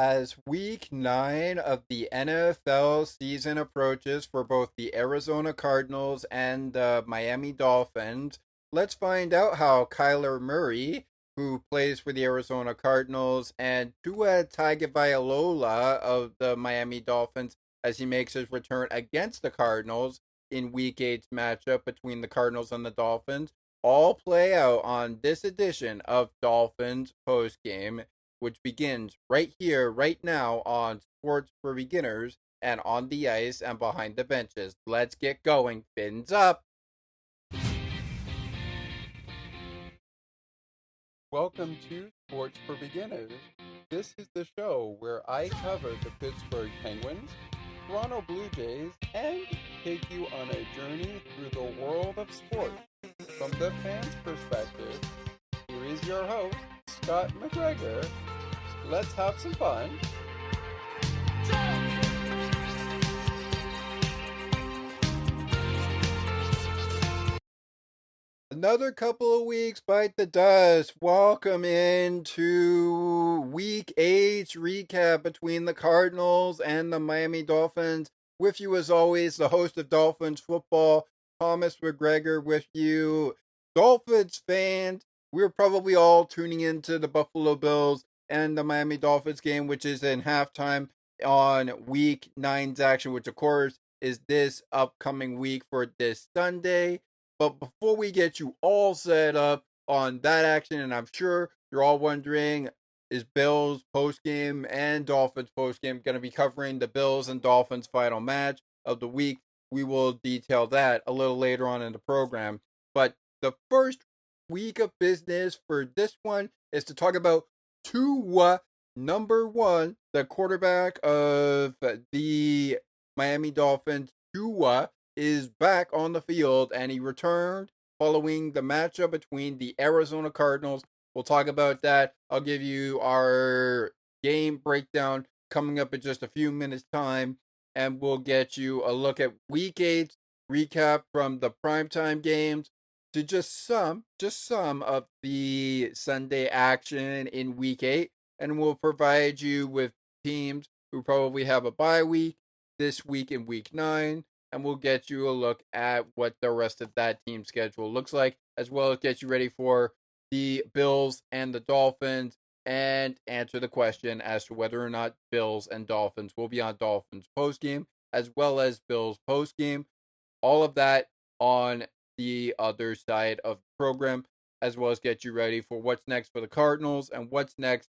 As week 9 of the NFL season approaches for both the Arizona Cardinals and the Miami Dolphins, let's find out how Kyler Murray, who plays for the Arizona Cardinals, and Tua Tagovailoa of the Miami Dolphins, as he makes his return against the Cardinals in Week 8's matchup between the Cardinals and the Dolphins, all play out on this edition of Dolphins Post Game, which begins right here, right now on Sports for Beginners and on the ice and behind the benches. Let's get going. Fins up. Welcome to Sports for Beginners. This is the show where I cover the Pittsburgh Penguins, Toronto Blue Jays, and take you on a journey through the world of sports. From the fans' perspective, here is your host, Scott McGregor. Let's have some fun. Another couple of weeks bite the dust. Welcome into Week 8's recap between the Cardinals and the Miami Dolphins. With you as always, the host of Dolphins Football, Thomas McGregor with you. Dolphins fans, we're probably all tuning into the Buffalo Bills and the Miami Dolphins game, which is in halftime on Week 9's action, which of course is this upcoming week for this Sunday. But before we get you all set up on that action, and I'm sure you're all wondering, is Bills postgame and Dolphins postgame going to be covering the Bills and Dolphins final match of the week? We will detail that a little later on in the program. But the first week of business for this one is to talk about Tua, number one, the quarterback of the Miami Dolphins. Tua is back on the field, and he returned following the matchup between the Arizona Cardinals. We'll talk about that. I'll give you our game breakdown coming up in just a few minutes' time, and we'll get you a look at Week 8 recap from the primetime games to just some of the Sunday action in Week 8, and we'll provide you with teams who probably have a bye week this week in Week 9, and we'll get you a look at what the rest of that team schedule looks like, as well as get you ready for the Bills and the Dolphins, and answer the question as to whether or not Bills and Dolphins will be on Dolphins postgame, as well as Bills postgame. All of that on the other side of the program, as well as get you ready for what's next for the Cardinals and what's next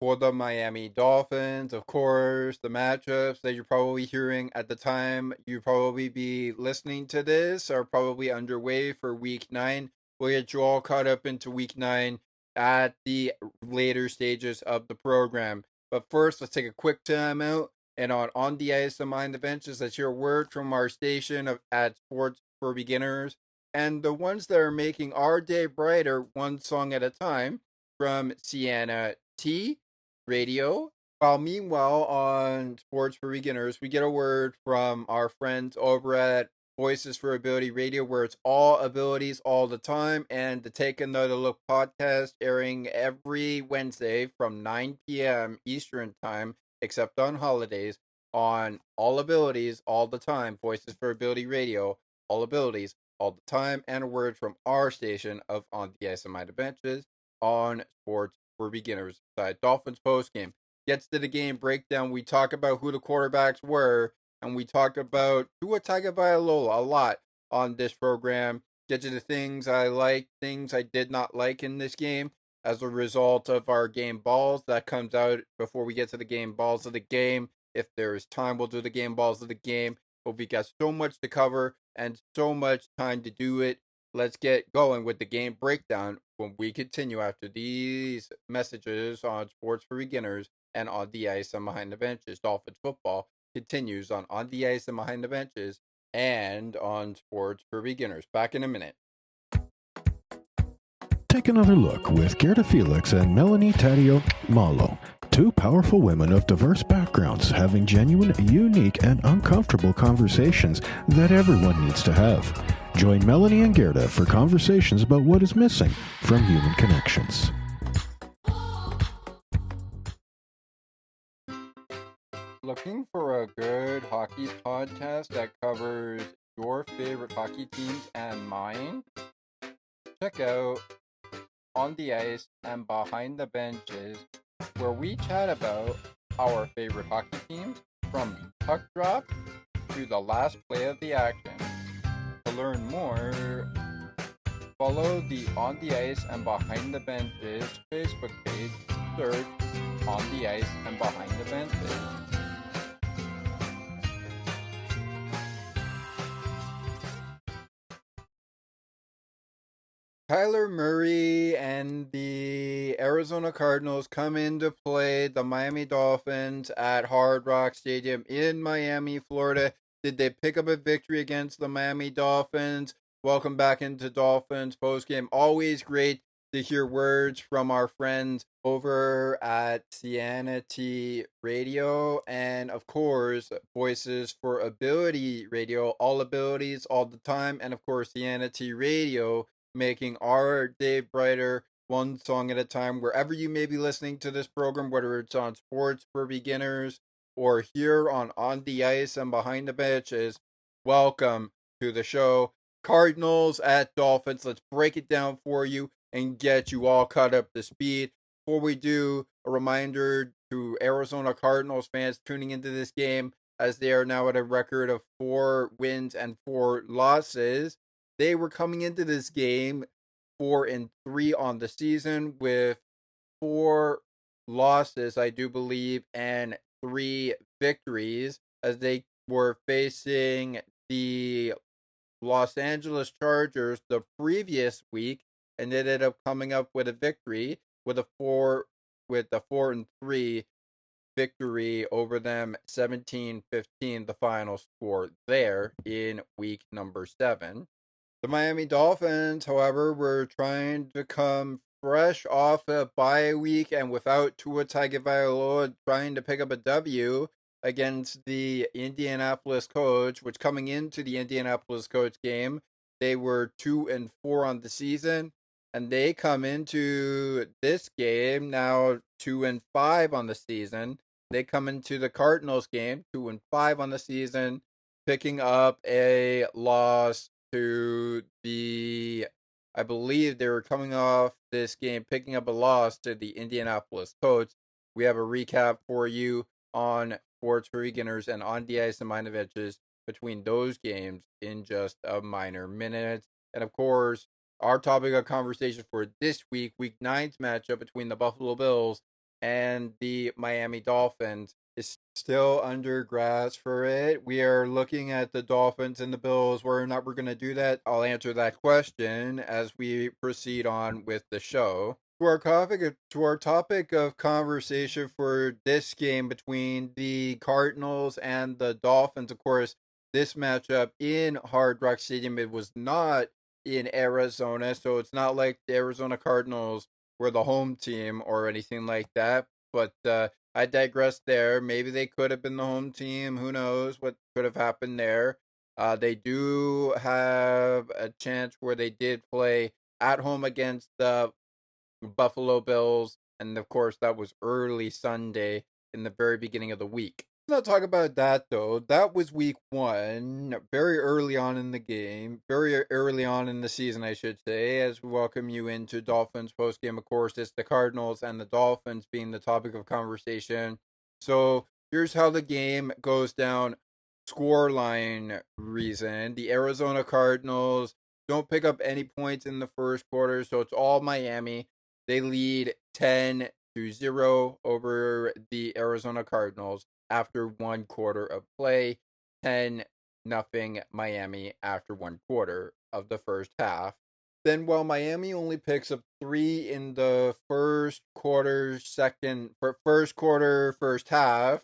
for the Miami Dolphins. Of course, the matchups that you're probably hearing at the time you probably be listening to this are probably underway for Week 9. We'll get you all caught up into Week 9 at the later stages of the program. But first, let's take a quick time out. And on the ice and behind the benches, let's hear a word from our station at Sports for Beginners, and the ones that are making our day brighter one song at a time, from Sienna T Radio. While meanwhile on Sports for Beginners, we get a word from our friends over at Voices for Ability Radio, where it's all abilities all the time, and the Take Another Look podcast airing every Wednesday from 9 p.m. Eastern Time, except on holidays, on all abilities all the time. Voices for Ability Radio, all abilities all the time, and a word from our station of On the Ice and Behind the Benches on Sports for Beginners side. Dolphins post game gets to the game breakdown. We talk about who the quarterbacks were, and we talk about Tua Tagovailoa a lot on this program. Get to the things I like, things I did not like in this game as a result of our game balls. That comes out before we get to the game balls of the game. If there is time, we'll do the game balls of the game. But we got so much to cover and so much time to do it. Let's get going with the game breakdown when we continue after these messages on Sports for Beginners and On the Ice and Behind the Benches. Dolphins football continues on the Ice and Behind the Benches and on Sports for Beginners. Back in a minute. Take another look with Gerda Felix and Melanie Taddeo Malo, two powerful women of diverse backgrounds having genuine, unique, and uncomfortable conversations that everyone needs to have. Join Melanie and Gerda for conversations about what is missing from human connections. Looking for a good hockey podcast that covers your favorite hockey teams and mine? Check out On the Ice and Behind the Benches, where we chat about our favorite hockey teams from puck drop to the last play of the action. To learn more, follow the On the Ice and Behind the Benches Facebook page. Search On the Ice and Behind the Benches. Kyler Murray and the Arizona Cardinals come in to play the Miami Dolphins at Hard Rock Stadium in Miami, Florida. Did they pick up a victory against the Miami Dolphins? Welcome back into Dolphins Post Game. Always great to hear words from our friends over at Cianity Radio, and of course, Voices for Ability Radio, all abilities all the time, and of course, Cianity Radio, making our day brighter one song at a time. Wherever you may be listening to this program, whether it's on Sports for Beginners or here on the Ice and Behind the Benches, welcome to the show. Cardinals at Dolphins. Let's break it down for you and get you all caught up to speed. Before we do, a reminder to Arizona Cardinals fans tuning into this game, as they are now at a record of 4 wins and 4 losses. They were coming into this game 4-3 on the season with 4 losses, I do believe, and 3 victories, as they were facing the Los Angeles Chargers the previous week and ended up coming up with a victory with a 4-3 victory over them, 17-15 the final score there in week number 7. The Miami Dolphins, however, were trying to come fresh off a bye week and without Tua Tagovailoa, trying to pick up a W against the Indianapolis Colts, which coming into the Indianapolis Colts game, they were 2-4 on the season, and they come into this game now 2-5 on the season. They come into the Cardinals game 2-5 on the season, picking up a loss to I believe they were coming off this game, picking up a loss to the Indianapolis Colts. We have a recap for you on Sports for Beginners and On the Ice and Behind the Benches between those games in just a minor minute. And of course, our topic of conversation for this week 9's matchup between the Buffalo Bills and the Miami Dolphins, is still under grass for it. We are looking at the Dolphins and the Bills. Whether or not we're going to do that, I'll answer that question as we proceed on with the show. To our topic of conversation for this game between the Cardinals and the Dolphins, of course, this matchup in Hard Rock Stadium, it was not in Arizona, so it's not like the Arizona Cardinals were the home team or anything like that. But I digress there. Maybe they could have been the home team. Who knows what could have happened there? They do have a chance where they did play at home against the Buffalo Bills, and of course, that was early Sunday in the very beginning of the week. Let's not talk about that though. That was week 1, very early on in the game, very early on in the season, I should say, as we welcome you into Dolphins post game. Of course, it's the Cardinals and the Dolphins being the topic of conversation. So here's how the game goes down. Scoreline reason: the Arizona Cardinals don't pick up any points in the first quarter, so it's all Miami. They lead 10-0 over the Arizona Cardinals after 1 quarter of play. 10-0 Miami after 1 quarter of the first half. Then while Miami only picks up 3 in the first quarter, first half,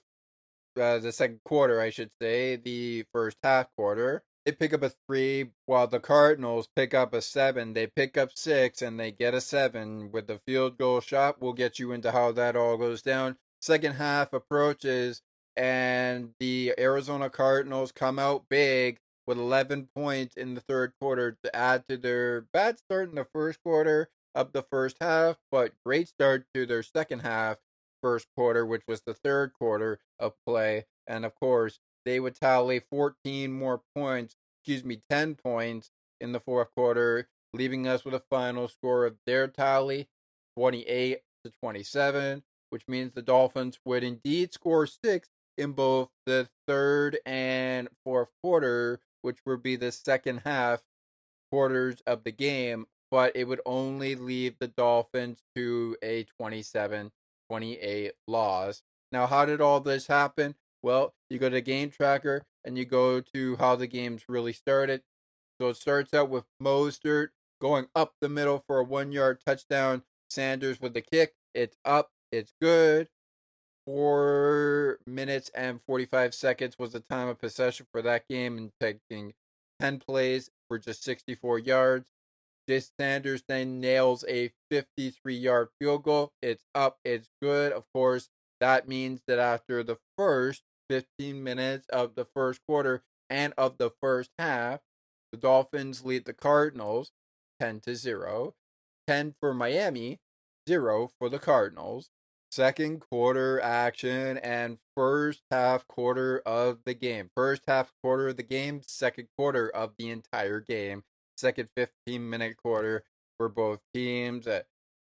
the second quarter, I should say, the first half quarter, they pick up a 3, while the Cardinals pick up a 7. They pick up 6, and they get a 7 with the field goal shot. We'll get you into how that all goes down. Second half approaches, and the Arizona Cardinals come out big with 11 points in the third quarter to add to their bad start in the first quarter of the first half, but great start to their second half first quarter, which was the third quarter of play. And of course, they would tally 14 more points, 10 points in the fourth quarter, leaving us with a final score of their tally 28-27, which means the Dolphins would indeed score six in both the third and fourth quarter, which would be the second half quarters of the game, but it would only leave the Dolphins to a 27-28 loss. Now, how did all this happen? Well, you go to Game Tracker and you go to how the games really started. So it starts out with Mostert going up the middle for a 1 yard touchdown. Sanders with the kick. It's up. It's good. 4 minutes and 45 seconds was the time of possession for that game, and taking 10 plays for just 64 yards. Jason Sanders then nails a 53-yard field goal. It's up, it's good. Of course, that means that after the first 15 minutes of the first quarter and of the first half, the Dolphins lead the Cardinals 10-0. 10 for Miami, 0 for the Cardinals. Second quarter action and first half quarter of the game. First half quarter of the game, second quarter of the entire game. Second 15-minute quarter for both teams.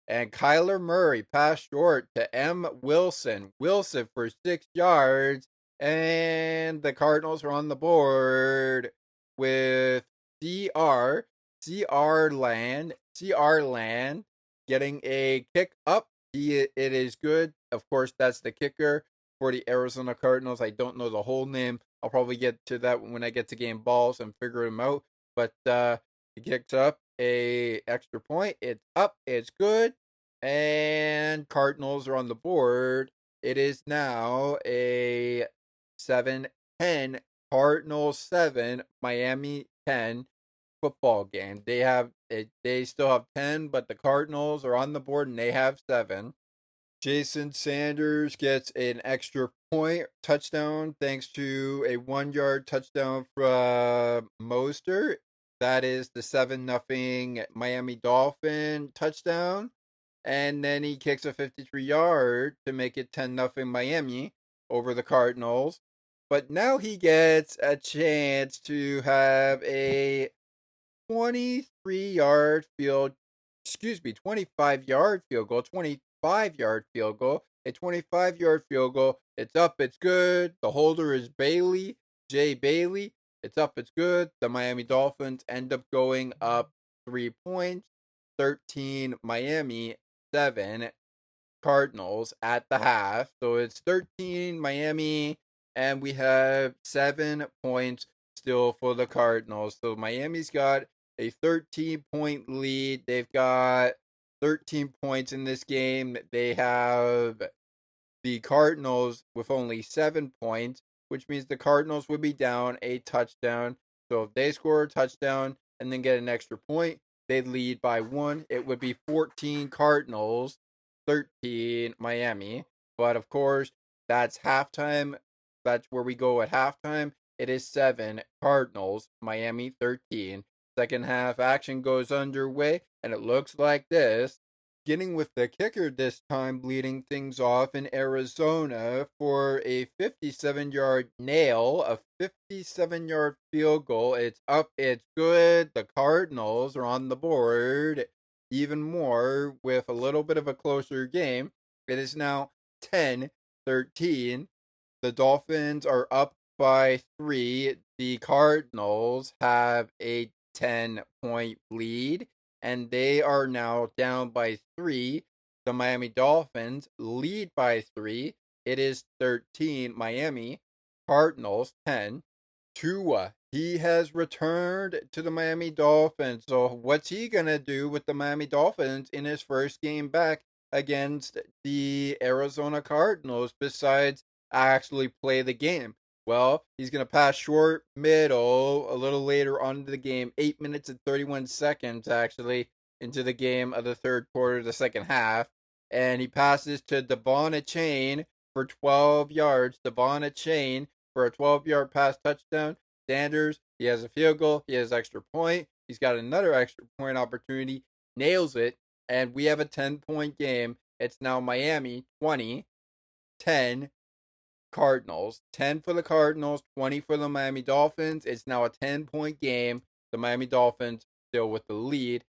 And Kyler Murray passed short to M. Wilson. Wilson for 6 yards. And the Cardinals are on the board with CR Land getting a kick up. It is good. Of course, that's the kicker for the Arizona Cardinals. I don't know the whole name. I'll probably get to that when I get to game balls and figure him out. But he kicks up a extra point. It's up. It's good. And Cardinals are on the board. It is now a 7-10 Cardinals 7, Miami 10 football game. They still have 10, but the Cardinals are on the board and they have 7. Jason Sanders gets an extra point touchdown thanks to a 1 yard touchdown from Mostert. That is the 7-0 Miami Dolphin touchdown. And then he kicks a 53-yard to make it 10-0 Miami over the Cardinals. But now he gets a chance to have a 25-yard field goal, 25-yard field goal, a 25-yard field goal. It's up, it's good. The holder is Jay Bailey. It's up, it's good. The Miami Dolphins end up going up 3 points, 13 Miami, 7 Cardinals at the half. So it's 13 Miami, and we have 7 points still for the Cardinals. So Miami's got a 13-point lead. They've got 13 points in this game. They have the Cardinals with only 7 points, which means the Cardinals would be down a touchdown. So if they score a touchdown and then get an extra point, they'd lead by 1. It would be 14 Cardinals, 13 Miami. But of course, that's halftime. That's where we go at halftime. It is 7 Cardinals, Miami 13. Second half action goes underway, and it looks like this. Beginning with the kicker this time, leading things off in Arizona for a 57-yard nail, a 57-yard field goal. It's up, it's good. The Cardinals are on the board even more with a little bit of a closer game. It is now 10-13. The Dolphins are up by 3. The Cardinals have a 10-point lead, and they are now down by 3. The Miami Dolphins lead by 3. It is 13 Miami, Cardinals 10. Tua, he has returned to the Miami Dolphins. So what's he going to do with the Miami Dolphins in his first game back against the Arizona Cardinals besides actually play the game? Well, he's going to pass short, middle, a little later on into the game, 8 minutes and 31 seconds actually into the game of the third quarter, the second half. And he passes to Devon Achane for 12 yards. Devon Achane for a 12-yard pass touchdown. Sanders, he has a field goal. He has extra point. He's got another extra point opportunity. Nails it. And we have a 10-point game. It's now Miami 20, 10 Cardinals. 10 for the Cardinals, 20 for the Miami Dolphins. It's now a 10-point game. The Miami Dolphins still with the lead,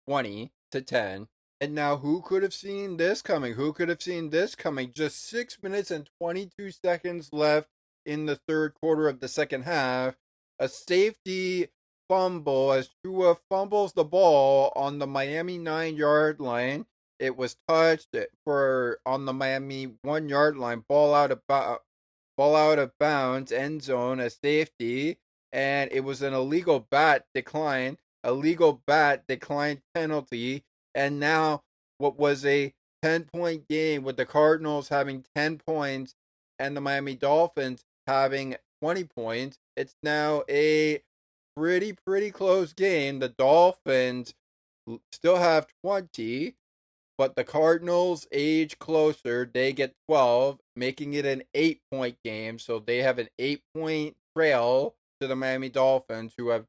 20-10. And now, who could have seen this coming? Who could have seen this coming? Just 6 minutes and 22 seconds left in the third quarter of the second half. A safety fumble as Tua fumbles the ball on the Miami 9-yard line. It was touched for on the Miami 1-yard line, ball out of bounds, end zone, a safety, and it was an illegal bat decline penalty, and now what was a 10-point game with the Cardinals having 10 points and the Miami Dolphins having 20 points. It's now a pretty close game. The Dolphins still have 20, but the Cardinals age closer. They get 12, making it an 8-point game. So they have an 8-point trail to the Miami Dolphins, who have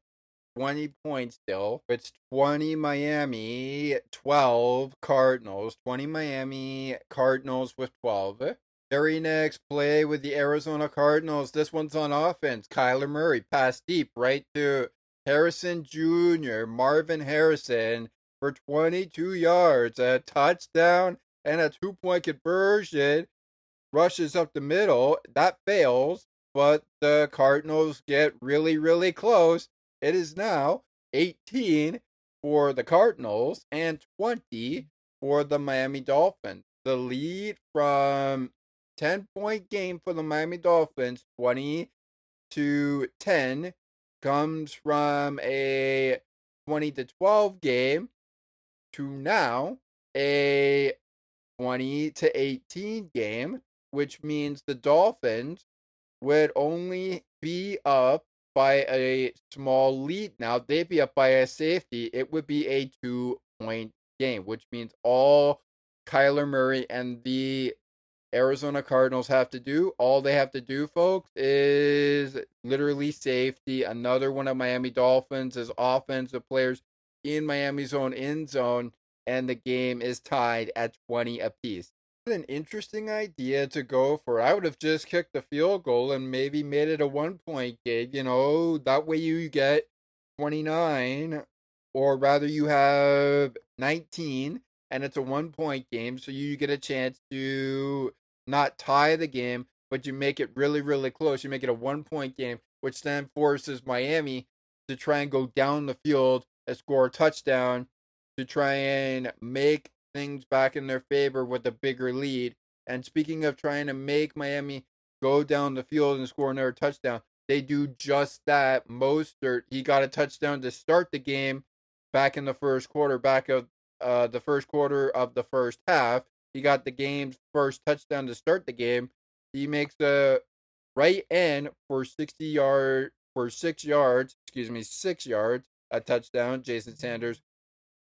20 points still. It's 20 Miami, 12 Cardinals. 20 Miami, Cardinals with 12. Very next play with the Arizona Cardinals. This one's on offense. Kyler Murray passed deep right to Harrison Jr., Marvin Harrison, for 22 yards, a touchdown, and a 2-point conversion. Rushes up the middle. That fails, but the Cardinals get really close. It is now 18 for the Cardinals and 20 for the Miami Dolphins. The lead from 10-point game for the Miami Dolphins, 20-10, comes from a 20-12 game to now a 20-18 game, which means the Dolphins would only be up by a small lead. Now they'd be up by a safety. It would be a 2-point game, which means all Kyler Murray and the Arizona Cardinals have to do, all they have to do, folks, is literally safety. Another one of Miami Dolphins is offensive players in Miami's own end zone, and the game is tied at 20 apiece. An interesting idea to go for. I would have just kicked the field goal and maybe made it a 1-point game. That way you get 29, or rather you have 19, and it's a 1-point game, so you get a chance to not tie the game, but you make it really close. You make it a 1-point game, which then forces Miami to try and go down the field and score a touchdown to try and make things back in their favor with a bigger lead. And speaking of trying to make Miami go down the field and score another touchdown, they do just that. Mostert, he got a touchdown to start the game back in the first quarter, back of the first quarter of the first half. He got the game's first touchdown to start the game. He makes the right end for 6 yards, 6 yards, a touchdown. Jason Sanders,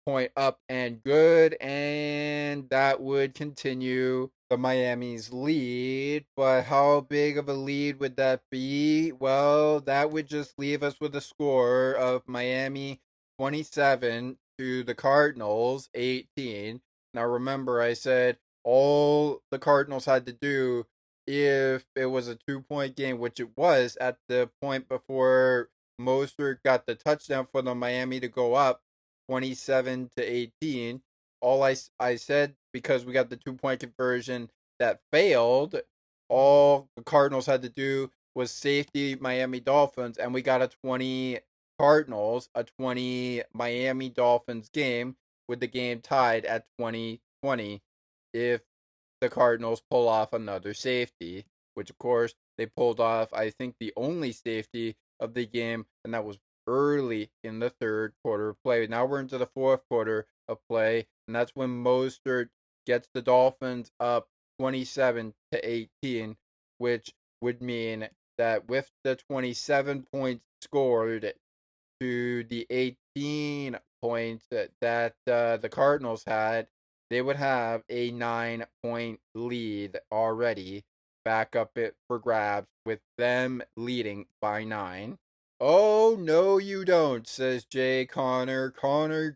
point up and good, and that would continue the Miami's lead. But how big of a lead would that be? Well, that would just leave us with a score of Miami 27 to the Cardinals 18. Now remember, I said all the Cardinals had to do, if it was a 2-point game, which it was at the point before Mostert got the touchdown for the Miami to go up 27-18. All I said, because we got the 2-point conversion that failed, all the Cardinals had to do was safety Miami Dolphins, and we got a 20 Cardinals, a 20 Miami Dolphins game, with the game tied at 20-20 if the Cardinals pull off another safety, which of course they pulled off, I think, the only safety of the game, and that was early in the third quarter of play. Now we're into the fourth quarter of play, and that's when Mostert gets the Dolphins up 27-18, which would mean that with the 27 points scored to the 18 points that the Cardinals had, they would have a 9-point lead already back up it for grabs, with them leading by 9. Oh, no, you don't, says Jay Connor. Connor,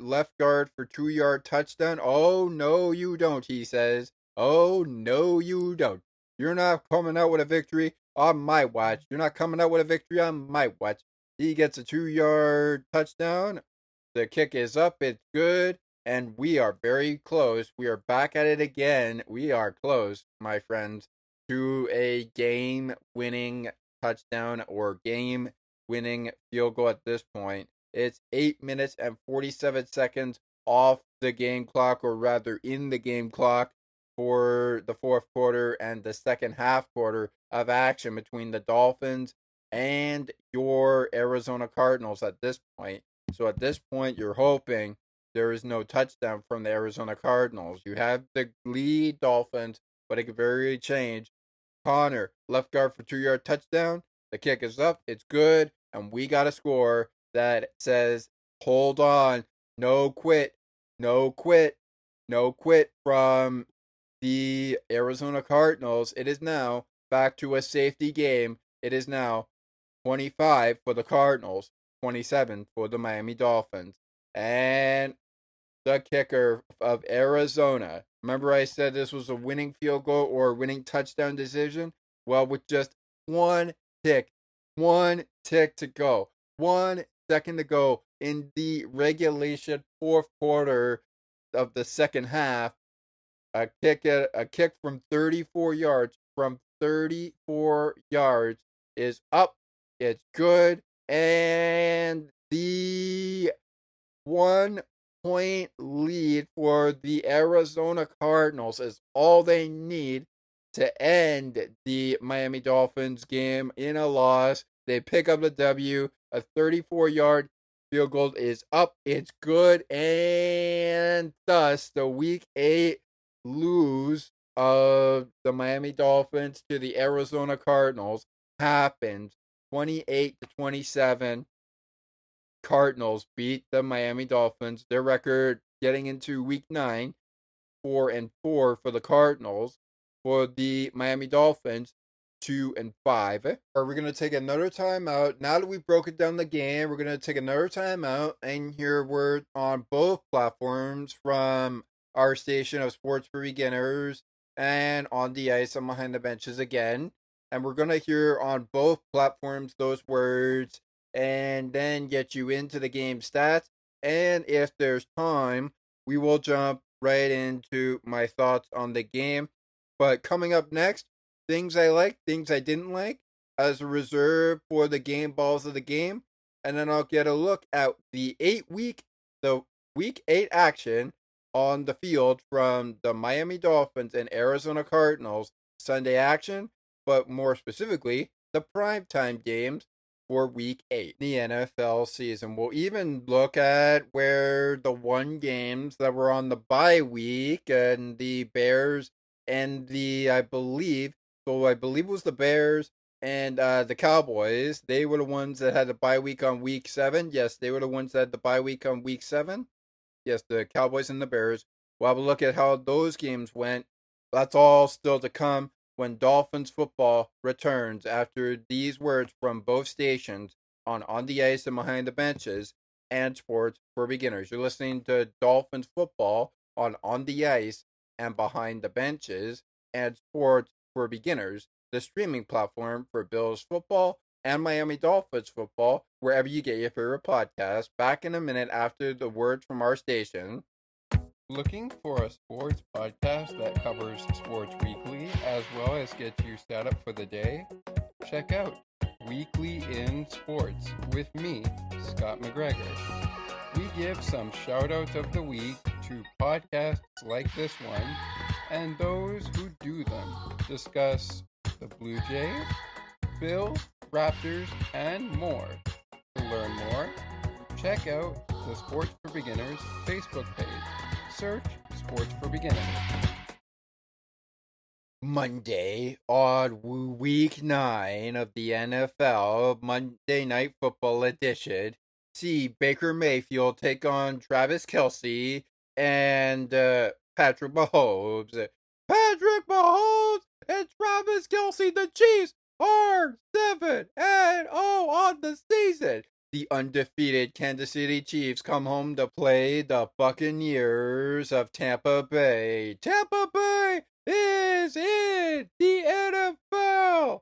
left guard for 2-yard touchdown. Oh, no, you don't, he says. Oh, no, you don't. You're not coming out with a victory on my watch. You're not coming out with a victory on my watch. He gets a 2 yard touchdown. The kick is up. It's good. And we are very close. We are back at it again. We are close, my friends, to a game winning touchdown or game winning field goal at this point. It's 8 minutes and 47 seconds off the game clock, or rather in the game clock, for the fourth quarter and the second half quarter of action between the Dolphins and your Arizona Cardinals at this point. So at this point, you're hoping there is no touchdown from the Arizona Cardinals. You have the lead Dolphins, but it could very change. Connor, left guard for 2 yard touchdown. The kick is up. It's good. And we got a score that says, hold on. No quit. No quit. No quit from the Arizona Cardinals. It is now back to a safety game. It is now 25 for the Cardinals, 27 for the Miami Dolphins. And the kicker of Arizona. Remember, I said this was a winning field goal or a winning touchdown decision? Well, with just tick, one tick to go, 1 second to go in the regulation fourth quarter of the second half, a kick from 34 yards, from 34 yards is up. It's good. And the 1 point lead for the Arizona Cardinals is all they need to end the Miami Dolphins game in a loss. They pick up the W. A 34-yard field goal is up. It's good. And thus, the Week 8 lose of the Miami Dolphins to the Arizona Cardinals happens 28-27. Cardinals beat the Miami Dolphins. Their record getting into week 9, 4-4 for the Cardinals. For the Miami Dolphins, 2-5. We're gonna take another time out. Now that we've broken down the game, we're gonna take another time out and hear word on both platforms from our station of Sports for Beginners and on the ice and behind the benches again. And we're gonna hear on both platforms those words and then get you into the game stats. And if there's time, we will jump right into my thoughts on the game. But coming up next, things I liked, things I didn't like, as a reserve for the game balls of the game. And then I'll get a look at the week 8 action on the field from the Miami Dolphins and Arizona Cardinals Sunday action, but more specifically, the primetime games for week 8 the NFL season. We'll even look at where the one games that were on the bye week and the Bears and I believe it was the Bears and the Cowboys. They were the ones that had the bye week on week 7. Yes, they were the ones that had the bye week on week 7. Yes, the Cowboys and the Bears. We'll have a look at how those games went. That's all still to come when Dolphins football returns after these words from both stations on the ice and behind the benches and sports for beginners. You're listening to Dolphins football on the ice and behind the benches and sports for beginners, the streaming platform for Bills football and Miami Dolphins football, wherever you get your favorite podcast. Back in a minute after the words from our station. Looking for a sports podcast that covers sports weekly as well as gets you set up for the day? Check out Weekly in Sports with me, Scott McGregor. We give some shout outs of the week to podcasts like this one and those who do them. Discuss the Blue Jays, Bills, Raptors, and more. To learn more, check out the Sports for Beginners Facebook page. Search Sports for Beginners. Monday on week 9 of the NFL, Monday Night Football edition. See Baker Mayfield take on Travis Kelce and Patrick Mahomes. Patrick Mahomes and Travis Kelce, the Chiefs are 7-0 on the season. The undefeated Kansas City Chiefs come home to play the Buccaneers of Tampa Bay. Tampa Bay is in the NFL.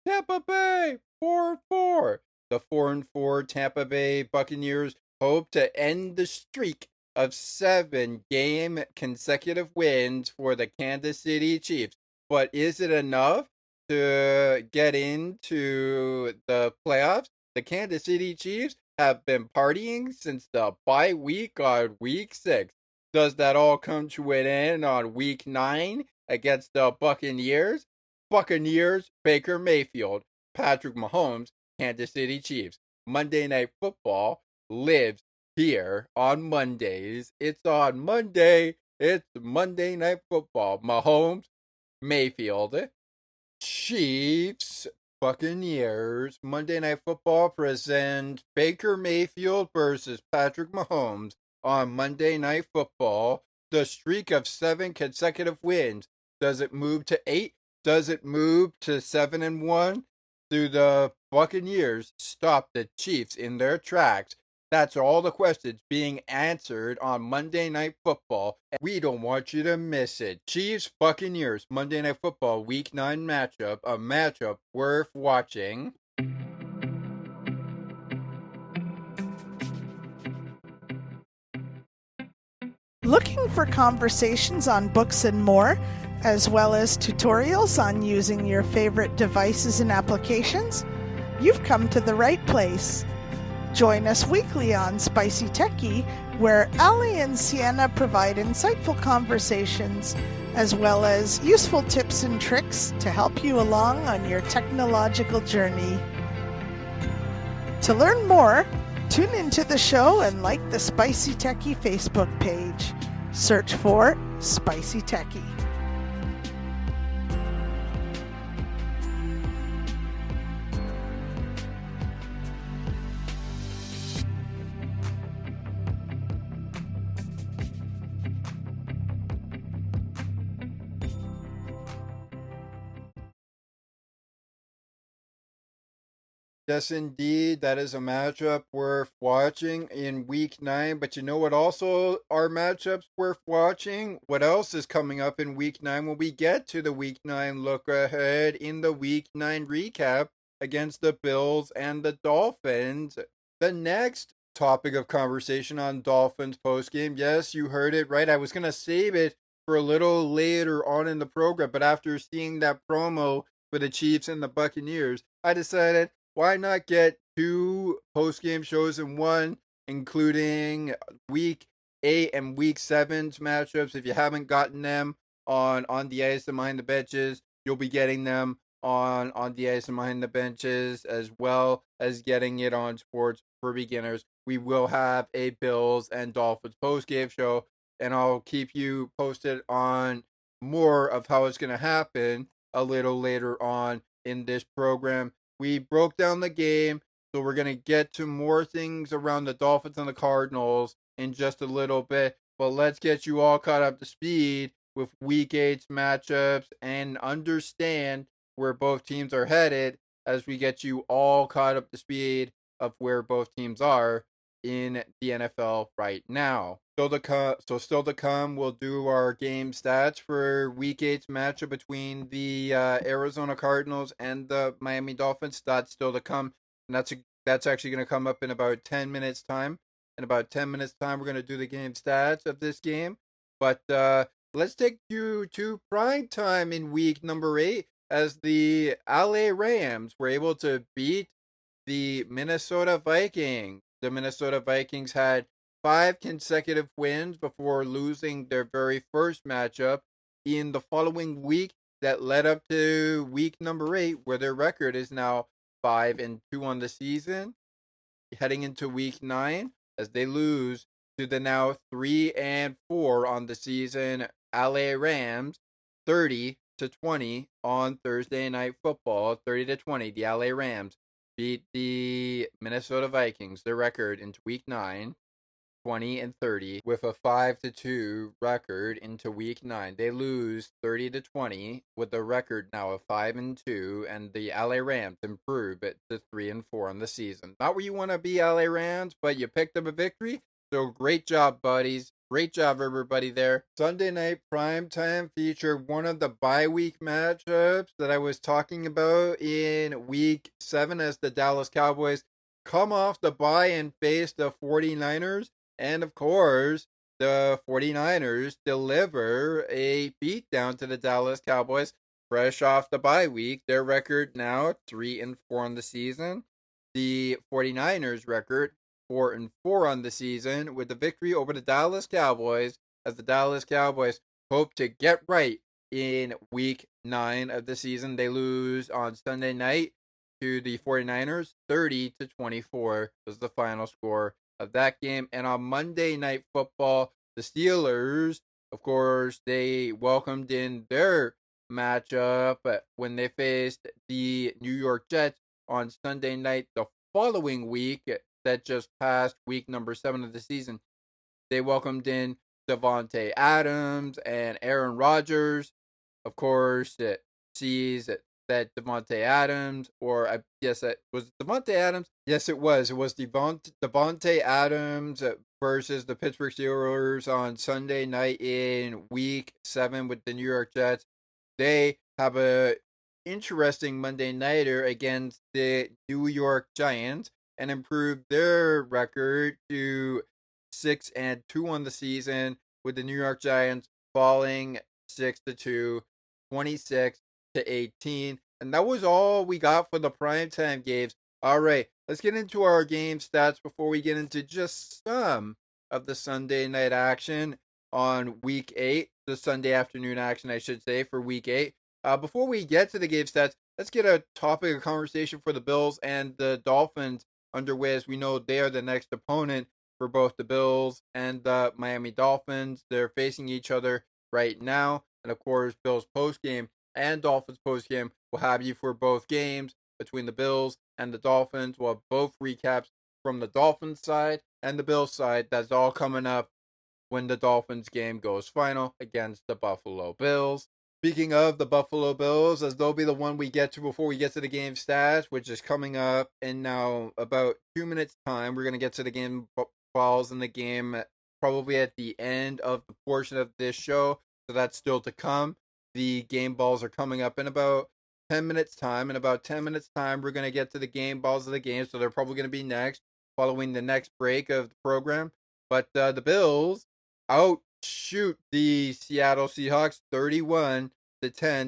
Tampa Bay 4-4. The 4-4 Tampa Bay Buccaneers hope to end the streak of 7-game consecutive wins for the Kansas City Chiefs. But is it enough to get into the playoffs? The Kansas City Chiefs have been partying since the bye week on week 6. Does that all come to an end on week 9 against the Buccaneers? Buccaneers, Baker Mayfield, Patrick Mahomes, Kansas City Chiefs. Monday Night Football lives here on Mondays. It's on Monday. It's Monday Night Football. Mahomes, Mayfield, Chiefs, Buccaneers. Monday Night Football presents Baker Mayfield versus Patrick Mahomes on Monday Night Football. The streak of 7 consecutive wins. Does it move to 8? Does it move to 7-1? Do the Buccaneers stop the Chiefs in their tracks? That's all the questions being answered on Monday Night Football. We don't want you to miss it. Chiefs Buccaneers Monday Night Football Week 9 matchup, a matchup worth watching. Looking for conversations on books and more, as well as tutorials on using your favorite devices and applications? You've come to the right place. Join us weekly on Spicy Techie, where Ali and Sienna provide insightful conversations, as well as useful tips and tricks to help you along on your technological journey. To learn more, tune into the show and like the Spicy Techie Facebook page. Search for Spicy Techie. Yes, indeed. That is a matchup worth watching in week 9. But you know what also are matchups worth watching? What else is coming up in week 9 when we get to the week 9 look ahead in the week 9 recap against the Bills and the Dolphins? The next topic of conversation on Dolphins post game. Yes, you heard it right. I was going to save it for a little later on in the program, but after seeing that promo for the Chiefs and the Buccaneers, I decided why not get 2 post-game shows in one, including week 8 and week 7's matchups. If you haven't gotten them on the ice and behind the benches, you'll be getting them on the ice and behind the benches, as well as getting it on Sports for Beginners. We will have a Bills and Dolphins post-game show, and I'll keep you posted on more of how it's going to happen a little later on in this program. We broke down the game, so we're going to get to more things around the Dolphins and the Cardinals in just a little bit. But let's get you all caught up to speed with Week 8's matchups and understand where both teams are headed as we get you all caught up to speed of where both teams are in the NFL right now. Still to come, we'll do our game stats for Week 8's matchup between the Arizona Cardinals and the Miami Dolphins. That's still to come, and that's actually going to come up in about 10 minutes time. In about 10 minutes time, we're going to do the game stats of this game. But let's take you to prime time in week number 8 as the LA Rams were able to beat the Minnesota Vikings. The Minnesota Vikings had 5 consecutive wins before losing their very first matchup in the following week that led up to week number 8, where their record is now 5-2 on the season. Heading into week 9, as they lose to the now 3-4 on the season LA Rams, 30-20 on Thursday Night Football. 30-20, the LA Rams beat the Minnesota Vikings, their record into week 9. 20-30 with a 5-2 record into week 9. They lose 30-20 with a record now of 5-2, and the LA Rams improve it to 3-4 on the season. Not where you want to be, LA Rams, but you picked up a victory. So great job, buddies. Great job, everybody there. Sunday night primetime featured one of the bye week matchups that I was talking about in week 7 as the Dallas Cowboys come off the bye and face the 49ers. And of course, the 49ers deliver a beatdown to the Dallas Cowboys fresh off the bye week. Their record now 3-4 on the season. The 49ers record 4-4 on the season with the victory over the Dallas Cowboys as the Dallas Cowboys hope to get right in week 9 of the season. They lose on Sunday night to the 49ers 30-24 was the final score of that game. And on Monday Night Football, the Steelers, of course, they welcomed in their matchup when they faced the New York Jets on Sunday night the following week that just passed week number 7 of the season. They welcomed in Davante Adams and Aaron Rodgers. Of course, it sees that Davante Adams, or I guess that was Davante Adams. Yes, it was. It was Davante Adams versus the Pittsburgh Steelers on Sunday night in Week 7 with the New York Jets. They have a interesting Monday nighter against the New York Giants and improved their record to 6-2 on the season, with the New York Giants falling 6-2, 26-18. And that was all we got for the primetime games. All right, let's get into our game stats before we get into just some of the Sunday night action on week 8, the Sunday afternoon action, I should say, for week 8. Before we get to the game stats, let's get a topic of conversation for the Bills and the Dolphins underway, as we know they are the next opponent for both the Bills and the Miami Dolphins. They're facing each other right now. And of course, Bills post game and Dolphins post game will have you for both games between the Bills and the Dolphins. We'll have both recaps from the Dolphins side and the Bills side. That's all coming up when the Dolphins game goes final against the Buffalo Bills. Speaking of the Buffalo Bills, as they'll be the one we get to before we get to the game stats, which is coming up in now about 2 minutes time. We're going to get to the game balls in the game probably at the end of the portion of this show, so that's still to come. The game balls are coming up in about 10 minutes time. In about 10 minutes time, we're going to get to the game balls of the game, so they're probably going to be next, following the next break of the program. But the Bills outshoot the Seattle Seahawks 31-10.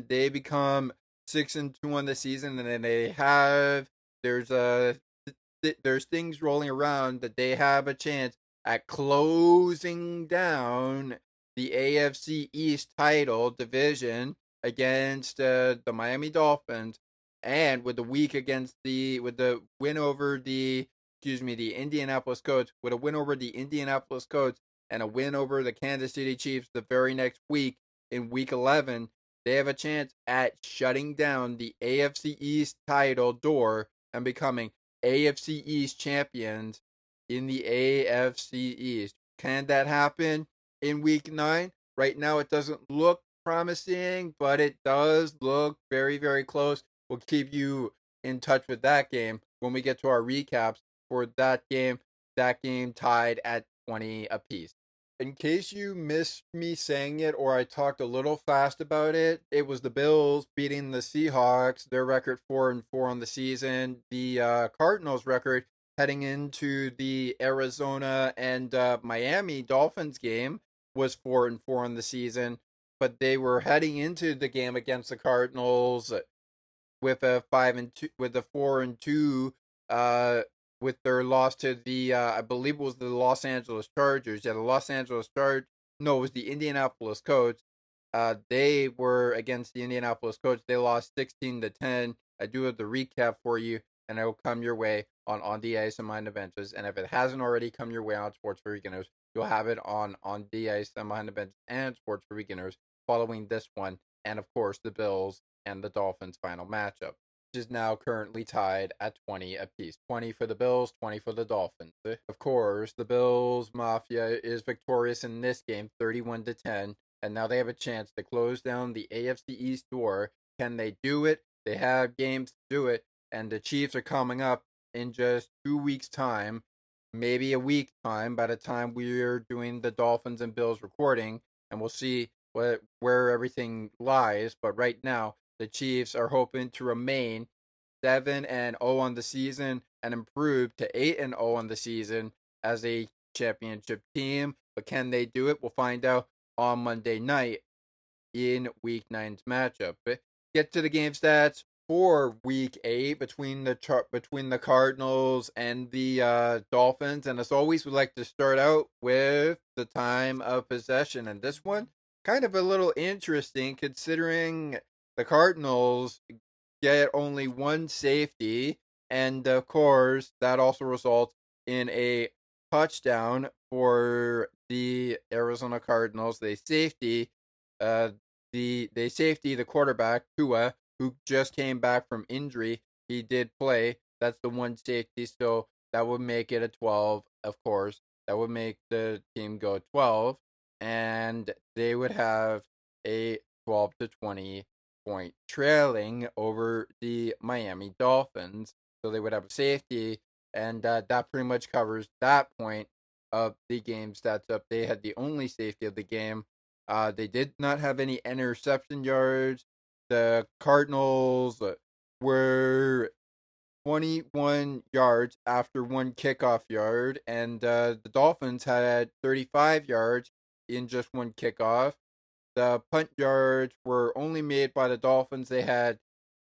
They become 6-2 on the season, and then they have there's things rolling around that they have a chance at closing down the AFC East title division against the Miami Dolphins, and with the win over the Indianapolis Colts, with a win over the Indianapolis Colts and a win over the Kansas City Chiefs the very next week in week 11, they have a chance at shutting down the AFC East title door and becoming AFC East champions in the AFC East. Can that happen in week 9? Right now, it doesn't look promising, but it does look very, very close. We'll keep you in touch with that game when we get to our recaps for that game. That game tied at 20 apiece. In case you missed me saying it or I talked a little fast about it, it was the Bills beating the Seahawks, their record 4-4 on the season. The Cardinals record heading into the Arizona and Miami Dolphins game was 4-4 on the season, but they were heading into the game against the Cardinals with a 4-2 with their loss to the I believe it was the Los Angeles Chargers. Yeah, the Los Angeles Chargers. No, it was the Indianapolis Colts. They were against the Indianapolis Colts. They lost 16-10. I do have the recap for you, and it will come your way on the Ice and Mind Adventures. And if it hasn't already come your way on Sports for Beginners, you'll have it on the Ice and Mind Adventures and Sports for Beginners following this one, and of course the Bills and the Dolphins final matchup. is now currently tied at 20 apiece. 20 for the Bills, 20 for the Dolphins. Of course, the Bills Mafia is victorious in this game, 31-10, and now they have a chance to close down the AFC East door. Can they do it? They have games to do it, and the Chiefs are coming up in just 2 weeks' time, maybe a week's time by the time we're doing the Dolphins and Bills recording, and we'll see where everything lies. But right now, the Chiefs are hoping to remain 7-0 on the season and improve to 8-0 on the season as a championship team. But can they do it? We'll find out on Monday night in Week 9's matchup. But get to the game stats for Week 8 between the Cardinals and the Dolphins. And as always, we like to start out with the time of possession. And this one, kind of a little interesting considering the Cardinals get only one safety, and of course, that also results in a touchdown for the Arizona Cardinals. Uh, they safety the quarterback Tua, who just came back from injury. He did play. That's the one safety, so that would make it a 12. Of course, that would make the team go 12, and they would have a 12-20 point trailing over the Miami Dolphins. So they would have a safety, and that pretty much covers that point of the game stats up. They had the only safety of the game. They did not have any interception yards. The Cardinals were 21 yards after one kickoff yard, and the Dolphins had 35 yards in just one kickoff. The punt yards were only made by the Dolphins. They had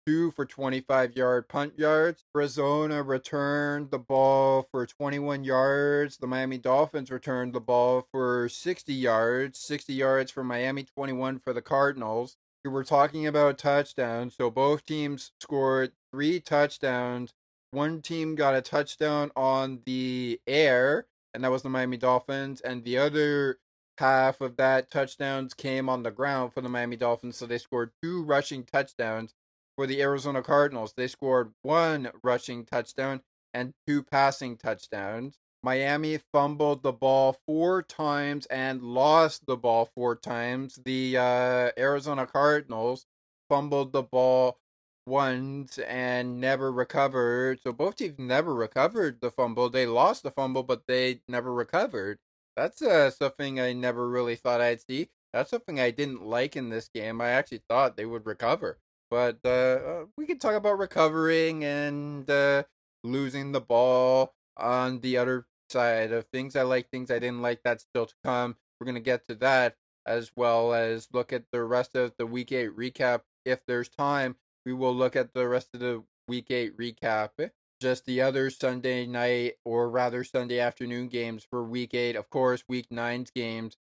2 for 25-yard punt yards. Arizona returned the ball for 21 yards. The Miami Dolphins returned the ball for 60 yards. 60 yards for Miami, 21 for the Cardinals. We were talking about touchdowns, so both teams scored 3 touchdowns. One team got a touchdown on the air, and that was the Miami Dolphins, and the other half of that touchdowns came on the ground for the Miami Dolphins, so they scored 2 rushing touchdowns. For the Arizona Cardinals, they scored 1 rushing touchdown and 2 passing touchdowns. Miami fumbled the ball 4 times and lost the ball 4 times. The Arizona Cardinals fumbled the ball once and never recovered. So both teams never recovered the fumble. They lost the fumble, but they never recovered. That's something I never really thought I'd see. That's something I didn't like in this game. I actually thought they would recover. But we can talk about recovering and losing the ball on the other side of things. I like, things I didn't like. That's still to come. We're going to get to that, as well as look at the rest of the Week 8 recap. If there's time, we will look at the rest of the Week 8 recap. Just the other Sunday night, or rather Sunday afternoon games for Week 8. Of course, Week 9's games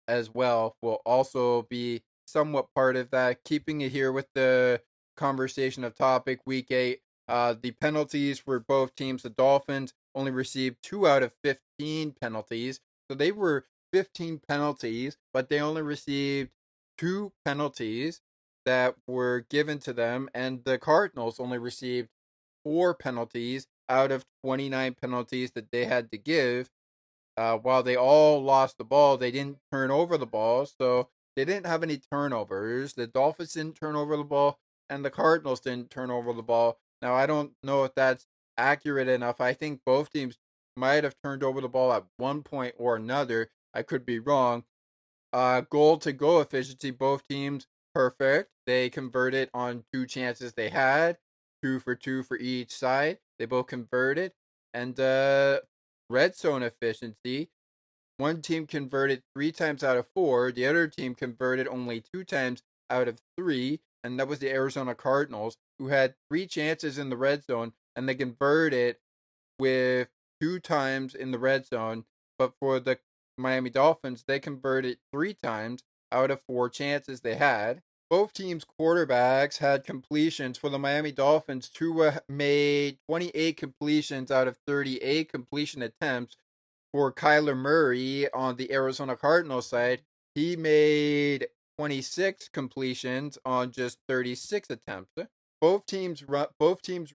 as well will also be somewhat part of that. Keeping it here with the conversation of topic, Week 8, the penalties for both teams. The Dolphins only received 2 out of 15 penalties. So they were 15 penalties, but they only received 2 penalties that were given to them. And the Cardinals only received 4 penalties out of 29 penalties that they had to give. While they all lost the ball, they didn't turn over the ball, so they didn't have any turnovers. The Dolphins didn't turn over the ball, and the Cardinals didn't turn over the ball. Now, I don't know if that's accurate enough. I think both teams might have turned over the ball at one point or another. I could be wrong. Goal to goal efficiency, both teams perfect. They converted on 2 chances they had, 2 for 2 for each side. They both converted, and red zone efficiency, one team converted 3 times out of 4. The other team converted only 2 times out of 3, and that was the Arizona Cardinals, who had 3 chances in the red zone, and they converted with 2 times in the red zone. But for the Miami Dolphins, they converted 3 times out of 4 chances they had. Both teams' quarterbacks had completions. For the Miami Dolphins, Tua made 28 completions out of 38 completion attempts. For Kyler Murray on the Arizona Cardinals side, he made 26 completions on just 36 attempts. both teams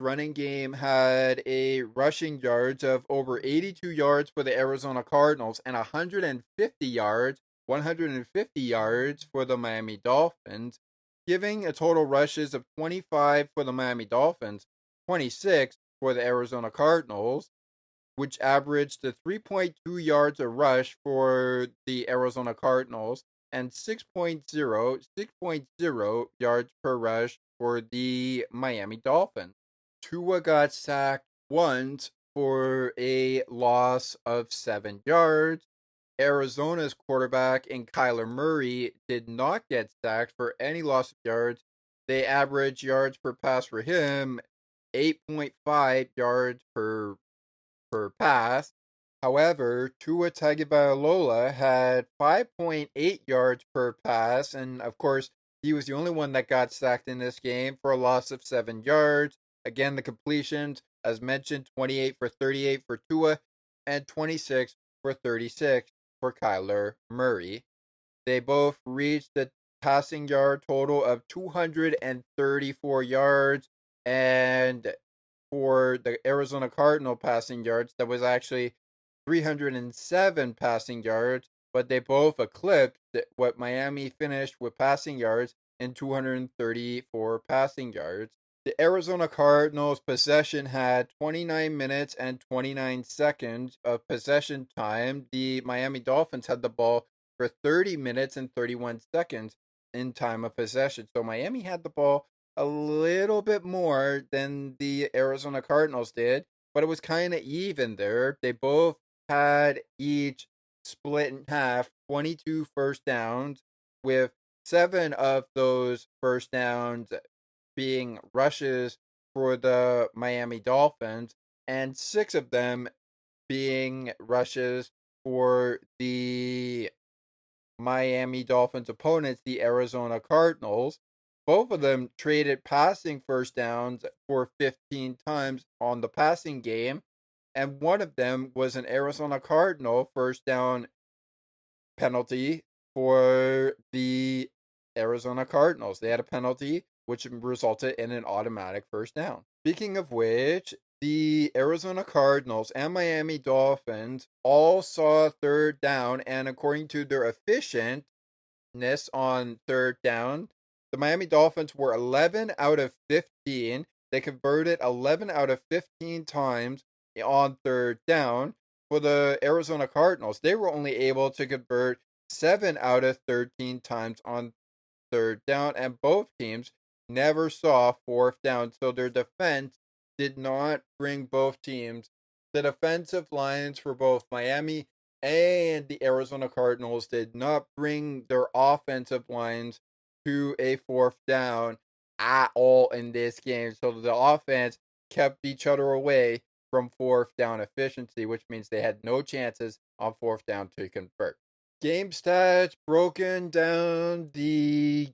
running game had a rushing yards of over 82 yards for the Arizona Cardinals and 150 yards for the Miami Dolphins, giving a total rushes of 25 for the Miami Dolphins, 26 for the Arizona Cardinals, which averaged to 3.2 yards a rush for the Arizona Cardinals and 6.0 yards per rush for the Miami Dolphins. Tua got sacked once for a loss of 7 yards. Arizona's quarterback and Kyler Murray did not get sacked for any loss of yards. They average yards per pass for him 8.5 yards per pass. However, Tua Tagovailoa had 5.8 yards per pass, and of course, he was the only one that got sacked in this game for a loss of 7 yards. Again, the completions, as mentioned, 28 for 38 for Tua, and 26 for 36 for Kyler Murray. They both reached a passing yard total of 234 yards, and for the Arizona Cardinal passing yards, that was actually 307 passing yards, but they both eclipsed what Miami finished with passing yards in 234 passing yards. The Arizona Cardinals possession had 29 minutes and 29 seconds of possession time. The Miami Dolphins had the ball for 30 minutes and 31 seconds in time of possession. So Miami had the ball a little bit more than the Arizona Cardinals did, but it was kind of even there. They both had each split in half 22 first downs, with 7 of those first downs being rushes for the Miami Dolphins, and 6 of them being rushes for the Miami Dolphins opponents, the Arizona Cardinals. Both of them traded passing first downs for 15 times on the passing game, and one of them was an Arizona Cardinal first down penalty for the Arizona Cardinals. They had a penalty which resulted in an automatic first down. Speaking of which, the Arizona Cardinals and Miami Dolphins all saw third down, and according to their efficientness on third down, the Miami Dolphins were 11 out of 15. They converted 11 out of 15 times on third down. For the Arizona Cardinals, they were only able to convert 7 out of 13 times on third down, and both teams never saw fourth down. So their defense did not bring both teams. The defensive lines for both Miami and the Arizona Cardinals did not bring their offensive lines to a fourth down at all in this game. So the offense kept each other away from fourth down efficiency, which means they had no chances on fourth down to convert. Game stats broken down, the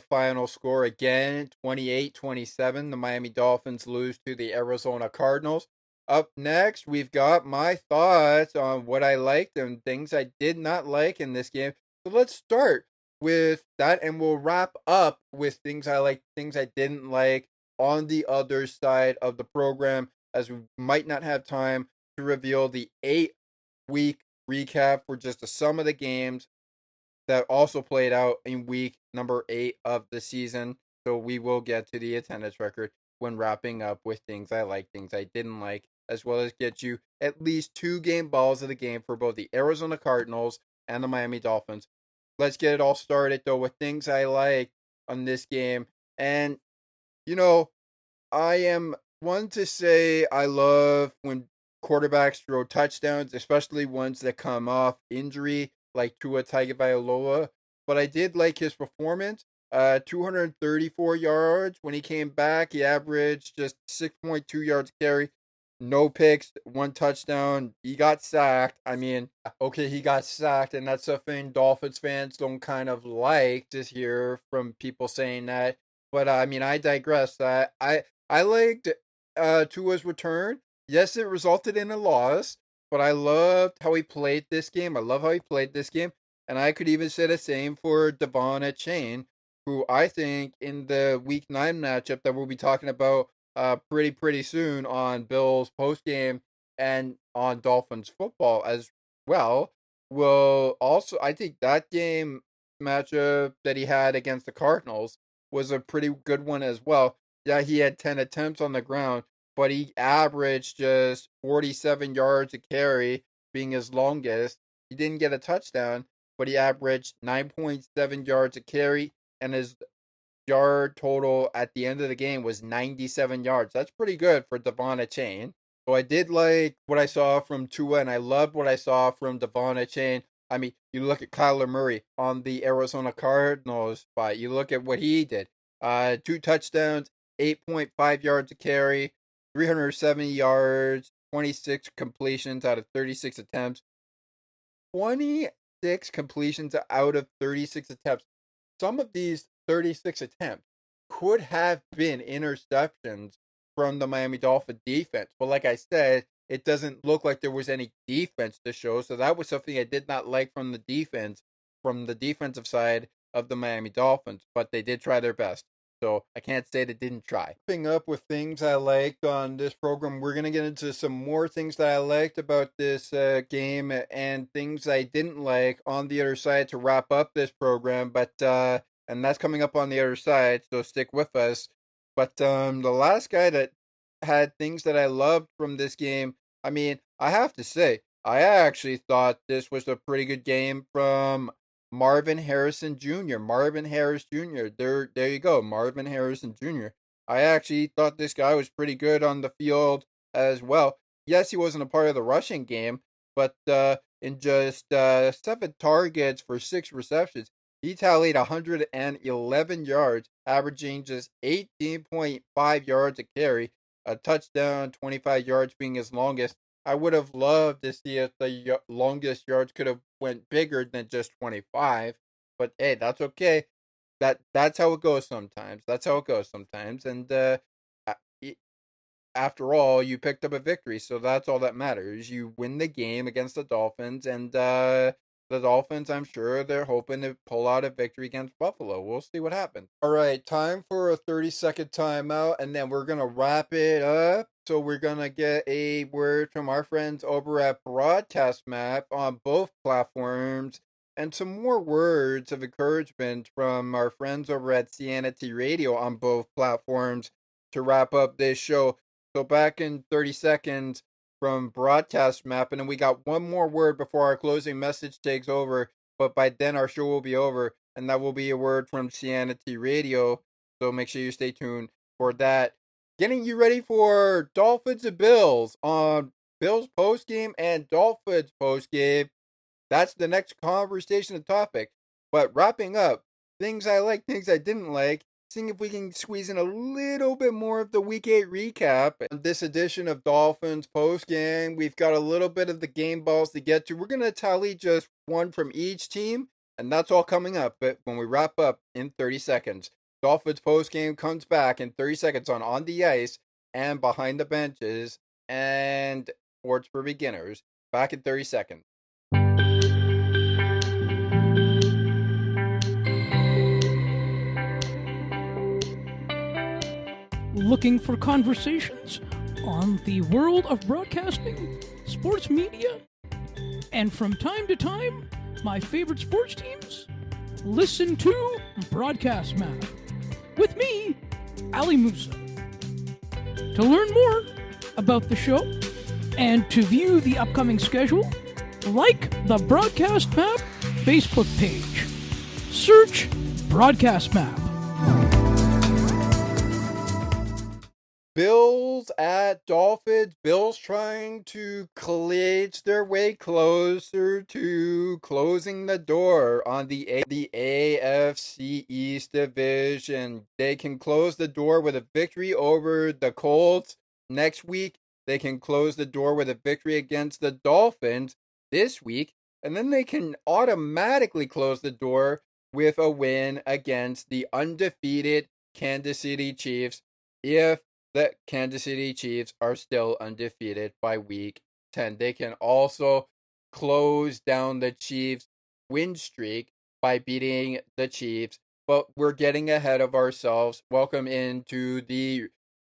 final score again, 28-27. The Miami Dolphins lose to the Arizona Cardinals. Up next, we've got my thoughts on what I liked and things I did not like in this game. So let's start with that, and we'll wrap up with things I liked, things I didn't like on the other side of the program, as we might not have time to reveal the 8-week recap for just some of the games that also played out in week number 8 of the season. So we will get to the attendance record when wrapping up with things I liked, things I didn't like, as well as get you at least 2 game balls of the game for both the Arizona Cardinals and the Miami Dolphins. Let's get it all started, though, with things I liked on this game. And, you know, I am one to say I love when quarterbacks throw touchdowns, especially ones that come off injury, like Tua Tagovailoa. But I did like his performance. 234 yards. When he came back, he averaged just 6.2 yards carry. No picks, 1 touchdown. He got sacked. I mean, okay, he got sacked, and that's something Dolphins fans don't kind of like to hear from people saying that. But I mean, I digress. I liked Tua's return. Yes, it resulted in a loss, but I loved how he played this game. I love how he played this game, and I could even say the same for Devon Achane, who I think in the Week 9 matchup that we'll be talking about pretty soon on Bills post game and on Dolphins football as well, will also, I think that game matchup that he had against the Cardinals was a pretty good one as well. Yeah, he had 10 attempts on the ground, but he averaged just 47 yards a carry, being his longest. He didn't get a touchdown, but he averaged 9.7 yards a carry, and his yard total at the end of the game was 97 yards. That's pretty good for Devon Chain. So I did like what I saw from Tua, and I loved what I saw from Devon Chain. I mean, you look at Kyler Murray on the Arizona Cardinals spot. You look at what he did. 2 touchdowns, 8.5 yards a carry, 370 yards, 26 completions out of 36 attempts. 26 completions out of 36 attempts. Some of these 36 attempts could have been interceptions from the Miami Dolphin defense. But like I said, it doesn't look like there was any defense to show. So that was something I did not like from the defense, from the defensive side of the Miami Dolphins. But they did try their best. So I can't say they didn't try. Wrapping up with things I liked on this program, we're going to get into some more things that I liked about this game and things I didn't like on the other side to wrap up this program. But and that's coming up on the other side, so stick with us. But the last guy that had things that I loved from this game, I mean, I have to say, I actually thought this was a pretty good game from Marvin Harrison Jr. Marvin Harris Jr. There you go, Marvin Harrison Jr. I actually thought this guy was pretty good on the field as well. Yes, he wasn't a part of the rushing game, but in just 7 targets for 6 receptions, he tallied 111 yards, averaging just 18.5 yards a carry, a touchdown, 25 yards being his longest. I would have loved to see if the longest yards could have went bigger than just 25, but hey, that's okay. That's how it goes sometimes. That's how it goes sometimes. And after all, you picked up a victory, so that's all that matters. You win the game against the Dolphins, and the Dolphins, I'm sure they're hoping to pull out a victory against Buffalo. We'll see what happens. All right, time for a 30-second timeout, and then we're going to wrap it up. So we're going to get a word from our friends over at Broadcast Map on both platforms, and some more words of encouragement from our friends over at Cianity Radio on both platforms to wrap up this show. So back in 30 seconds from Broadcast Map, and then we got one more word before our closing message takes over, but by then our show will be over, and that will be a word from Cianity Radio, so make sure you stay tuned for that. Getting you ready for Dolphins and Bills on Bills Post Game and Dolphins Post Game. That's the next conversation and topic. But wrapping up, things I like, things I didn't like, seeing if we can squeeze in a little bit more of the Week 8 recap. In this edition of Dolphins Post Game, we've got a little bit of the game balls to get to. We're going to tally just one from each team, and that's all coming up. But when we wrap up in 30 seconds, Dolphins Post Game comes back in 30 seconds on the ice and behind the benches and sports for beginners. Back in 30 seconds. Looking for conversations on the world of broadcasting, sports media, and from time to time, my favorite sports teams? Listen to Broadcast Map with me, Ali Musa. To learn more about the show and to view the upcoming schedule, like the Broadcast Map Facebook page. Search Broadcast Map. Bills at Dolphins. Bills trying to clinch their way closer to closing the door on the AFC East division. They can close the door with a victory over the Colts next week. They can close the door with a victory against the Dolphins this week. And then they can automatically close the door with a win against the undefeated Kansas City Chiefs if the Kansas City Chiefs are still undefeated by week 10. They can also close down the Chiefs' win streak by beating the Chiefs but we're getting ahead of ourselves. Welcome into the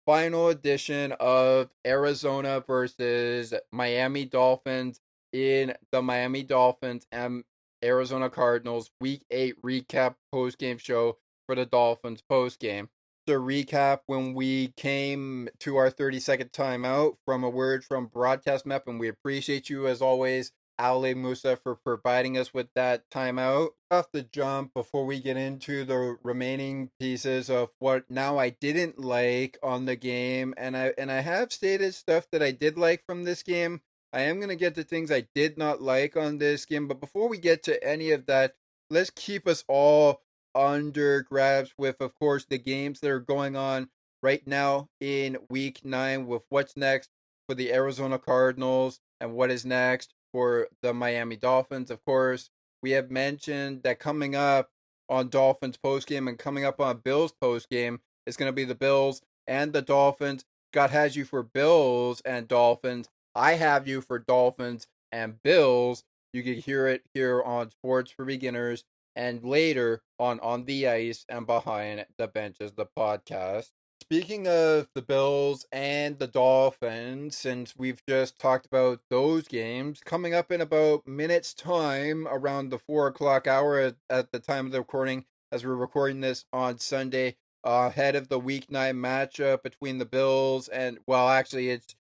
final edition of Arizona versus Miami Dolphins in the Miami Dolphins and Arizona Cardinals Week 8 recap post-game show for the Dolphins Post Game. To recap, when we came to our 30-second timeout from a word from Broadcast Map, and we appreciate you as always, Ale Musa, for providing us with that timeout. Off the jump, before we get into the remaining pieces of what now I didn't like on the game, and I have stated stuff that I did like from this game. I am going to get to things I did not like on this game, but before we get to any of that, let's keep us all under grabs with, of course, the games that are going on right now in week 9 with what's next for the Arizona Cardinals and what is next for the Miami Dolphins. Of course, we have mentioned that coming up on Dolphins postgame and coming up on Bills postgame is going to be the Bills and the Dolphins. Scott has you for Bills and Dolphins. I have you for Dolphins and Bills. You can hear it here on Sports for Beginners and later on the ice and behind the benches, the podcast. Speaking of the Bills and the Dolphins, since we've just talked about those games, coming up in about minutes' time, around the 4 o'clock hour at the time of the recording, as we're recording this on Sunday, ahead of the Week 9 matchup between the Bills and, well, actually, it's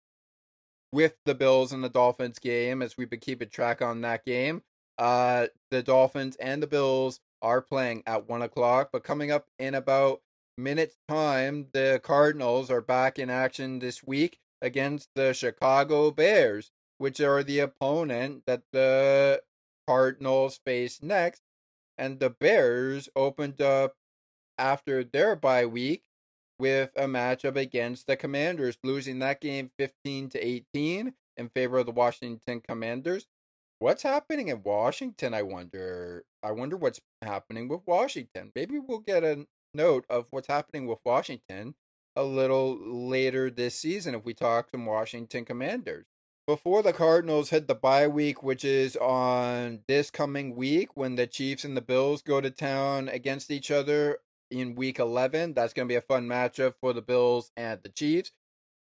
with the Bills and the Dolphins game, as we've been keeping track on that game. The Dolphins and the Bills are playing at 1 o'clock, but coming up in about minutes time, the Cardinals are back in action this week against the Chicago Bears, which are the opponent that the Cardinals face next. And the Bears opened up after their bye week with a matchup against the Commanders, losing that game 15-18 in favor of the Washington Commanders. What's happening in Washington, I wonder? I wonder what's happening with Washington. Maybe we'll get a note of what's happening with Washington a little later this season if we talk some Washington Commanders. Before the Cardinals hit the bye week, which is on this coming week when the Chiefs and the Bills go to town against each other in week 11. That's going to be a fun matchup for the Bills and the Chiefs.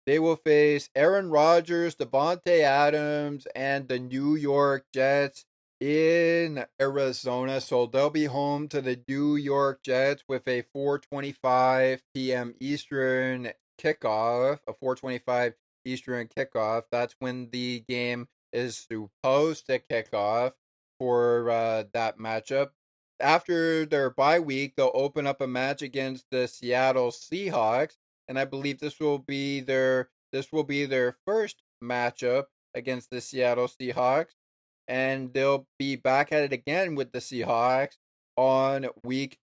They will face Aaron Rodgers, Devontae Adams, and the New York Jets in Arizona. So they'll be home to the New York Jets with a 4:25 p.m. Eastern kickoff, a 4:25 Eastern kickoff. That's when the game is supposed to kick off for that matchup. After their bye week, they'll open up a match against the Seattle Seahawks, and I believe this will be their first matchup against the Seattle Seahawks, and they'll be back at it again with the Seahawks on week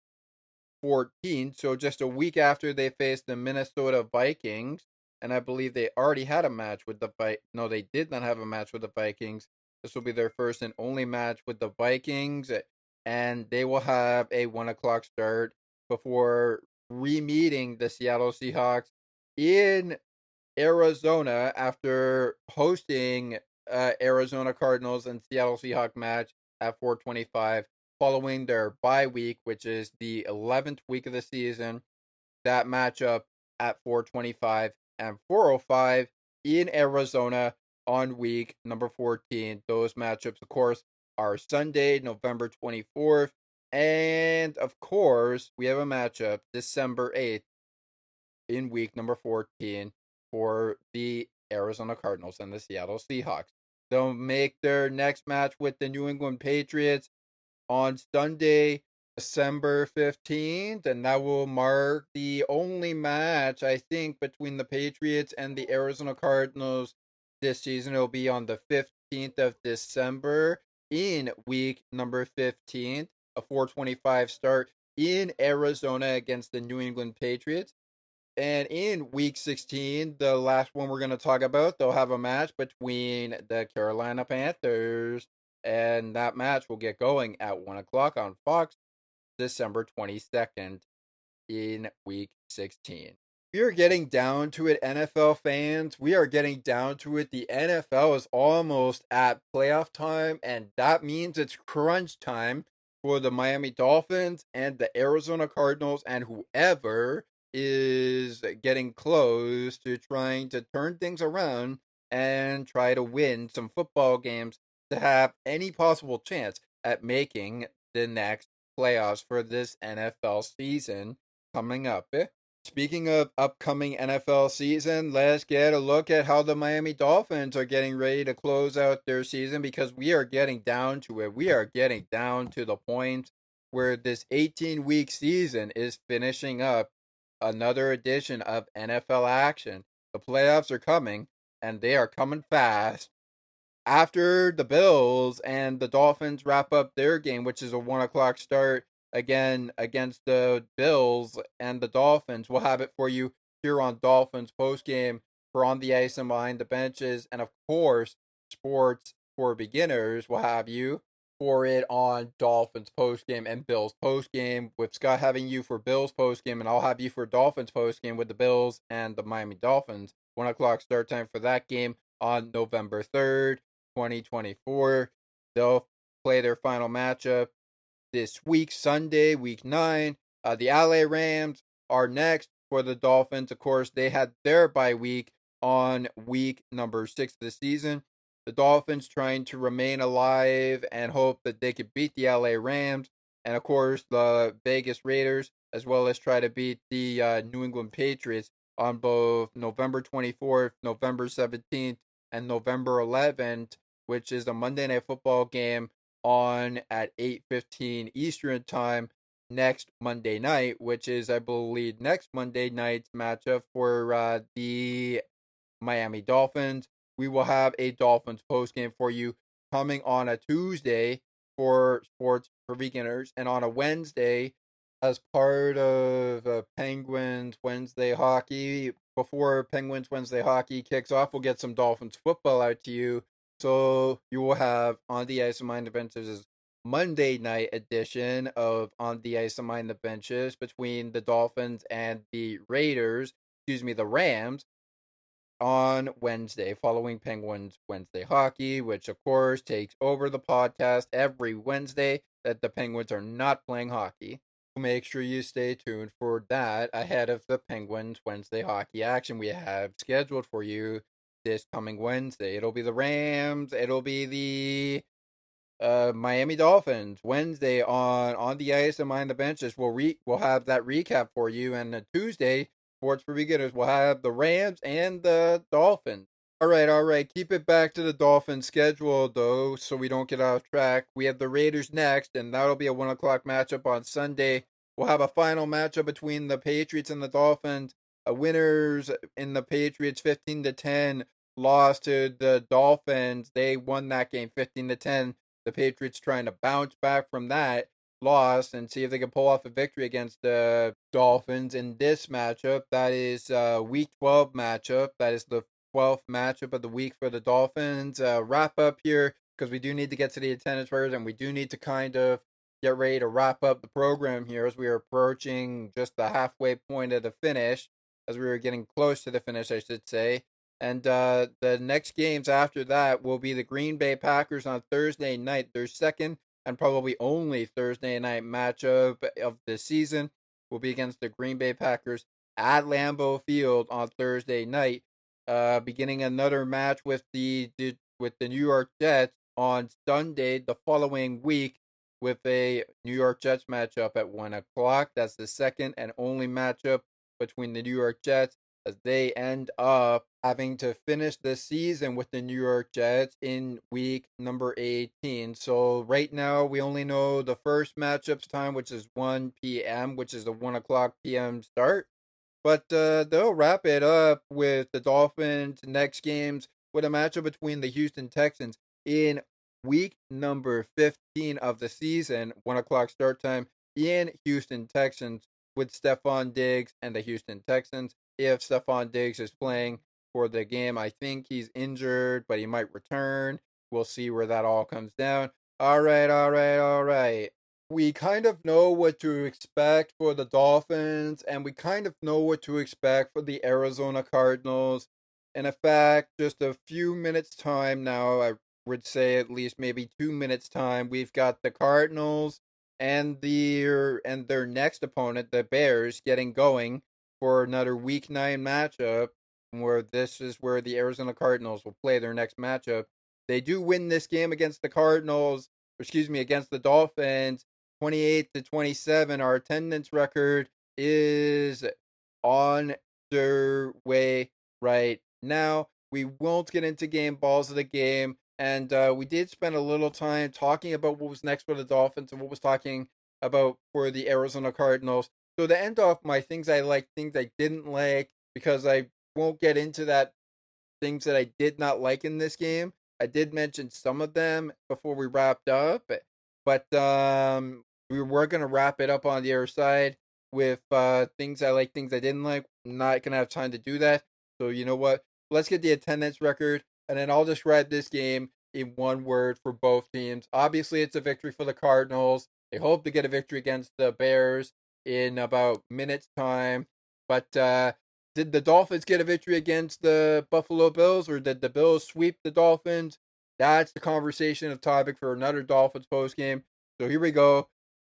14, so just a week after they faced the Minnesota Vikings, and I believe they already had a match with the No, they did not have a match with the Vikings. This will be their first and only match with the Vikings, and they will have a 1 o'clock start before re-meeting the Seattle Seahawks in Arizona after hosting Arizona Cardinals and Seattle Seahawks match at 4:25 following their bye week, which is the 11th week of the season. That matchup at 4:25 and 4:05 in Arizona on week number 14. Those matchups, of course, are Sunday, November 24th. And, of course, we have a matchup December 8th in week number 14 for the Arizona Cardinals and the Seattle Seahawks. They'll make their next match with the New England Patriots on Sunday, December 15th, and that will mark the only match, I think, between the Patriots and the Arizona Cardinals this season. It'll be on the 15th of December in week number 15, a 4:25 start in Arizona against the New England Patriots. And in week 16, the last one we're going to talk about, they'll have a match between the Carolina Panthers, and that match will get going at 1 o'clock on Fox, December 22nd in week 16. We are getting down to it, NFL fans. We are getting down to it. The NFL is almost at playoff time, and that means it's crunch time for the Miami Dolphins and the Arizona Cardinals and whoever is getting close to trying to turn things around and try to win some football games to have any possible chance at making the next playoffs for this NFL season coming up. Speaking of upcoming NFL season, let's get a look at how the Miami Dolphins are getting ready to close out their season because we are getting down to it. We are getting down to the point where this 18-week season is finishing up another edition of NFL action. The playoffs are coming, and they are coming fast. After the Bills and the Dolphins wrap up their game, which is a 1 o'clock start again against the Bills and the Dolphins, we'll have it for you here on Dolphins Post Game for On the Ice and Behind the Benches. And of course, Sports for Beginners will have you for it on Dolphins Post Game and Bills Post Game, with Scott having you for Bills Post Game, and I'll have you for Dolphins Post Game with the Bills and the Miami Dolphins. 1 o'clock start time for that game on November 3rd. 2024. They'll play their final matchup this week, Sunday, week 9. The LA Rams are next for the Dolphins. Of course, they had their bye week on week number 6 of the season. The Dolphins trying to remain alive and hope that they could beat the LA Rams. And of course, the Vegas Raiders, as well as try to beat the New England Patriots on both November 24th, November 17th, and November 11th, which is the Monday Night Football game on at 8:15 Eastern Time next Monday night, which is, I believe, next Monday night's matchup for the Miami Dolphins. We will have a Dolphins post game for you coming on a Tuesday for Sports for Beginners, and on a Wednesday as part of Penguins Wednesday Hockey. Before Penguins Wednesday Hockey kicks off, we'll get some Dolphins football out to you. So you will have On the Ice and Behind the Benches' Monday night edition of On the Ice and Behind the Benches between the Dolphins and the the Rams, on Wednesday, following Penguins Wednesday Hockey, which of course takes over the podcast every Wednesday that the Penguins are not playing hockey. Make sure you stay tuned for that ahead of the Penguins Wednesday Hockey action we have scheduled for you this coming Wednesday. It'll be the Rams, it'll be the Miami Dolphins Wednesday on the Ice and Behind the Benches. We'll have that recap for you, and Tuesday, Sports for Beginners, will have the Rams and the Dolphins. All right. Keep it back to the Dolphins schedule, though, so we don't get off track. We have the Raiders next, and that'll be a 1 o'clock matchup on Sunday. We'll have a final matchup between the Patriots and the Dolphins. Winners in the Patriots 15-10 loss to the Dolphins. They won that game 15-10. The Patriots trying to bounce back from that loss and see if they can pull off a victory against the Dolphins in this matchup. That is week 12 matchup. That is the 12th matchup of the week for the Dolphins. Wrap up here because we do need to get to the attendance first, and we do need to kind of get ready to wrap up the program here as we are approaching just the halfway point of the finish, as we were getting close to the finish, I should say. And the next games after that will be the Green Bay Packers on Thursday night. Their second and probably only Thursday night matchup of the season will be against the Green Bay Packers at Lambeau Field on Thursday night. Beginning another match with the New York Jets on Sunday the following week with a New York Jets matchup at 1 o'clock. That's the second and only matchup between the New York Jets, as they end up having to finish the season with the New York Jets in week number 18. So right now we only know the first matchup's time, which is 1 p.m., which is the 1 o'clock p.m. start. But they'll wrap it up with the Dolphins' next games with a matchup between the Houston Texans in week number 15 of the season, 1 o'clock start time in Houston Texans, with Stephon Diggs and the Houston Texans. If Stephon Diggs is playing for the game, I think he's injured, but he might return. We'll see where that all comes down. All right. We kind of know what to expect for the Dolphins, and we kind of know what to expect for the Arizona Cardinals. And in fact, just a few minutes' time now, I would say at least maybe 2 minutes' time, we've got the Cardinals their next opponent, the Bears, getting going for another Week 9 matchup, where this is where the Arizona Cardinals will play their next matchup. They do win this game against the Cardinals, against the Dolphins, 28-27. Our attendance record is on their way right now. We won't get into game balls of the game. And we did spend a little time talking about what was next for the Dolphins and what was talking about for the Arizona Cardinals. So to end off my things I like, things I didn't like, because I won't get into that, things that I did not like in this game. I did mention some of them before we wrapped up, but we were going to wrap it up on the other side with things I like, things I didn't like. I'm not going to have time to do that. So you know what? Let's get the attendance record, and then I'll describe this game in one word for both teams. Obviously, it's a victory for the Cardinals. They hope to get a victory against the Bears in about minutes' time. But did the Dolphins get a victory against the Buffalo Bills, or did the Bills sweep the Dolphins? That's the conversation of topic for another Dolphins post game. So here we go.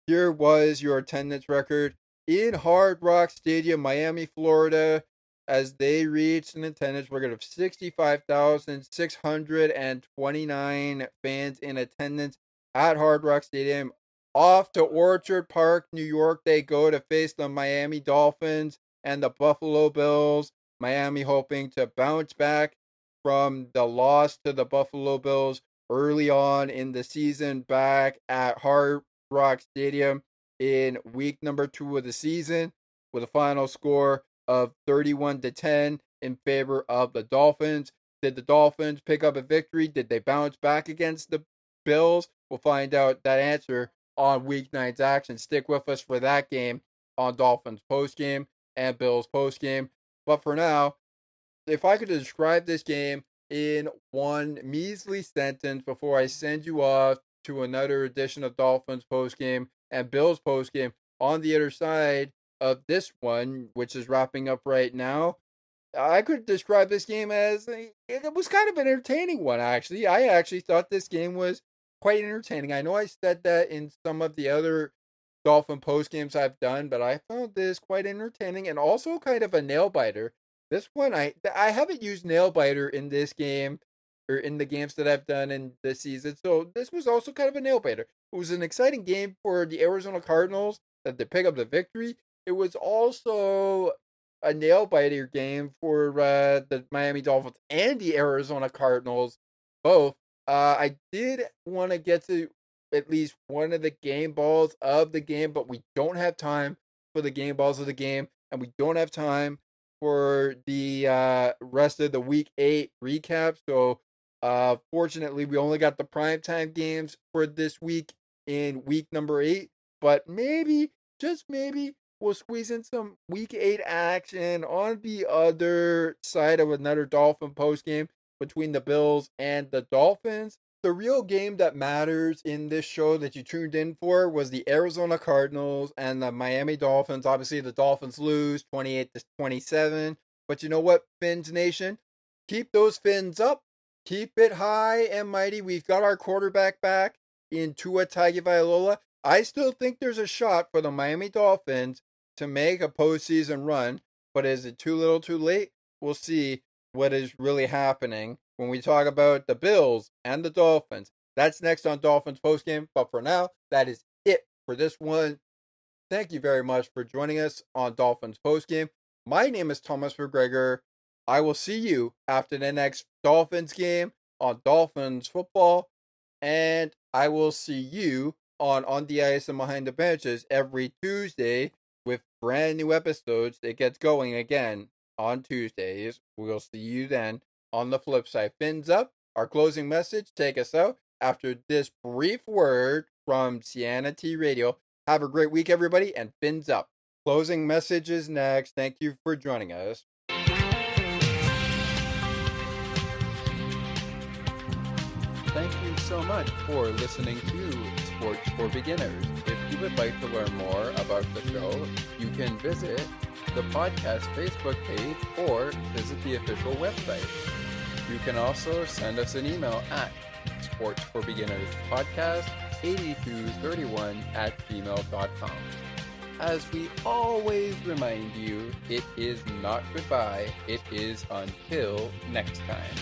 Here was your attendance record in Hard Rock Stadium, Miami, Florida, as they reached an attendance record of 65,629 fans in attendance at Hard Rock Stadium. Off to Orchard Park, New York, they go to face the Miami Dolphins and the Buffalo Bills. Miami hoping to bounce back from the loss to the Buffalo Bills early on in the season back at Hard Rock Stadium in week number 2 of the season, with a final score of 31-10 in favor of the Dolphins. Did the Dolphins pick up a victory? Did they bounce back against the Bills? We'll find out that answer on Week 9's action. Stick with us for that game on Dolphins Post Game and Bills Post Game. But for now, if I could describe this game in one measly sentence before I send you off to another edition of Dolphins Post Game and Bills Post Game on the other side of this one, which is wrapping up right now, I could describe this game as it was kind of an entertaining one, actually. I actually thought this game was quite entertaining. I know I said that in some of the other Dolphin post games I've done, but I found this quite entertaining and also kind of a nail biter. This one, I haven't used nail biter in this game or in the games that I've done in this season, so this was also kind of a nail biter. It was an exciting game for the Arizona Cardinals that they pick up the victory. It was also a nail biter game for the Miami Dolphins and the Arizona Cardinals both. I did want to get to at least one of the game balls of the game, but we don't have time for the game balls of the game, and we don't have time for the rest of the Week 8 recap. So, fortunately, we only got the primetime games for this week in week number 8, but maybe, just maybe, we'll squeeze in some Week 8 action on the other side of another Dolphin post game between the Bills and the Dolphins. The real game that matters in this show that you tuned in for was the Arizona Cardinals and the Miami Dolphins. Obviously, the Dolphins lose 28-27. But you know what, Fins Nation? Keep those fins up. Keep it high and mighty. We've got our quarterback back in Tua Tagovailoa. I still think there's a shot for the Miami Dolphins to make a postseason run. But is it too little too late? We'll see what is really happening when we talk about the Bills and the Dolphins. That's next on Dolphins Postgame. But for now, that is it for this one. Thank you very much for joining us on Dolphins Postgame. My name is Thomas McGregor. I will see you after the next Dolphins game on Dolphins Football. And I will see you on the Ice and Behind the Benches every Tuesday with brand new episodes. It gets going again on Tuesdays. We'll see you then. On the flip side, fins up. Our closing message, take us out after this brief word from Sienna T Radio. Have a great week, everybody, and fins up. Closing message is next. Thank you for joining us. Thank you so much for listening to Sports for Beginners. If you would like to learn more about the show, you can visit the podcast Facebook page or visit the official website. You can also send us an email at sportsforbeginnerspodcast 8231@gmail.com. As we always remind you, it is not goodbye, it is until next time.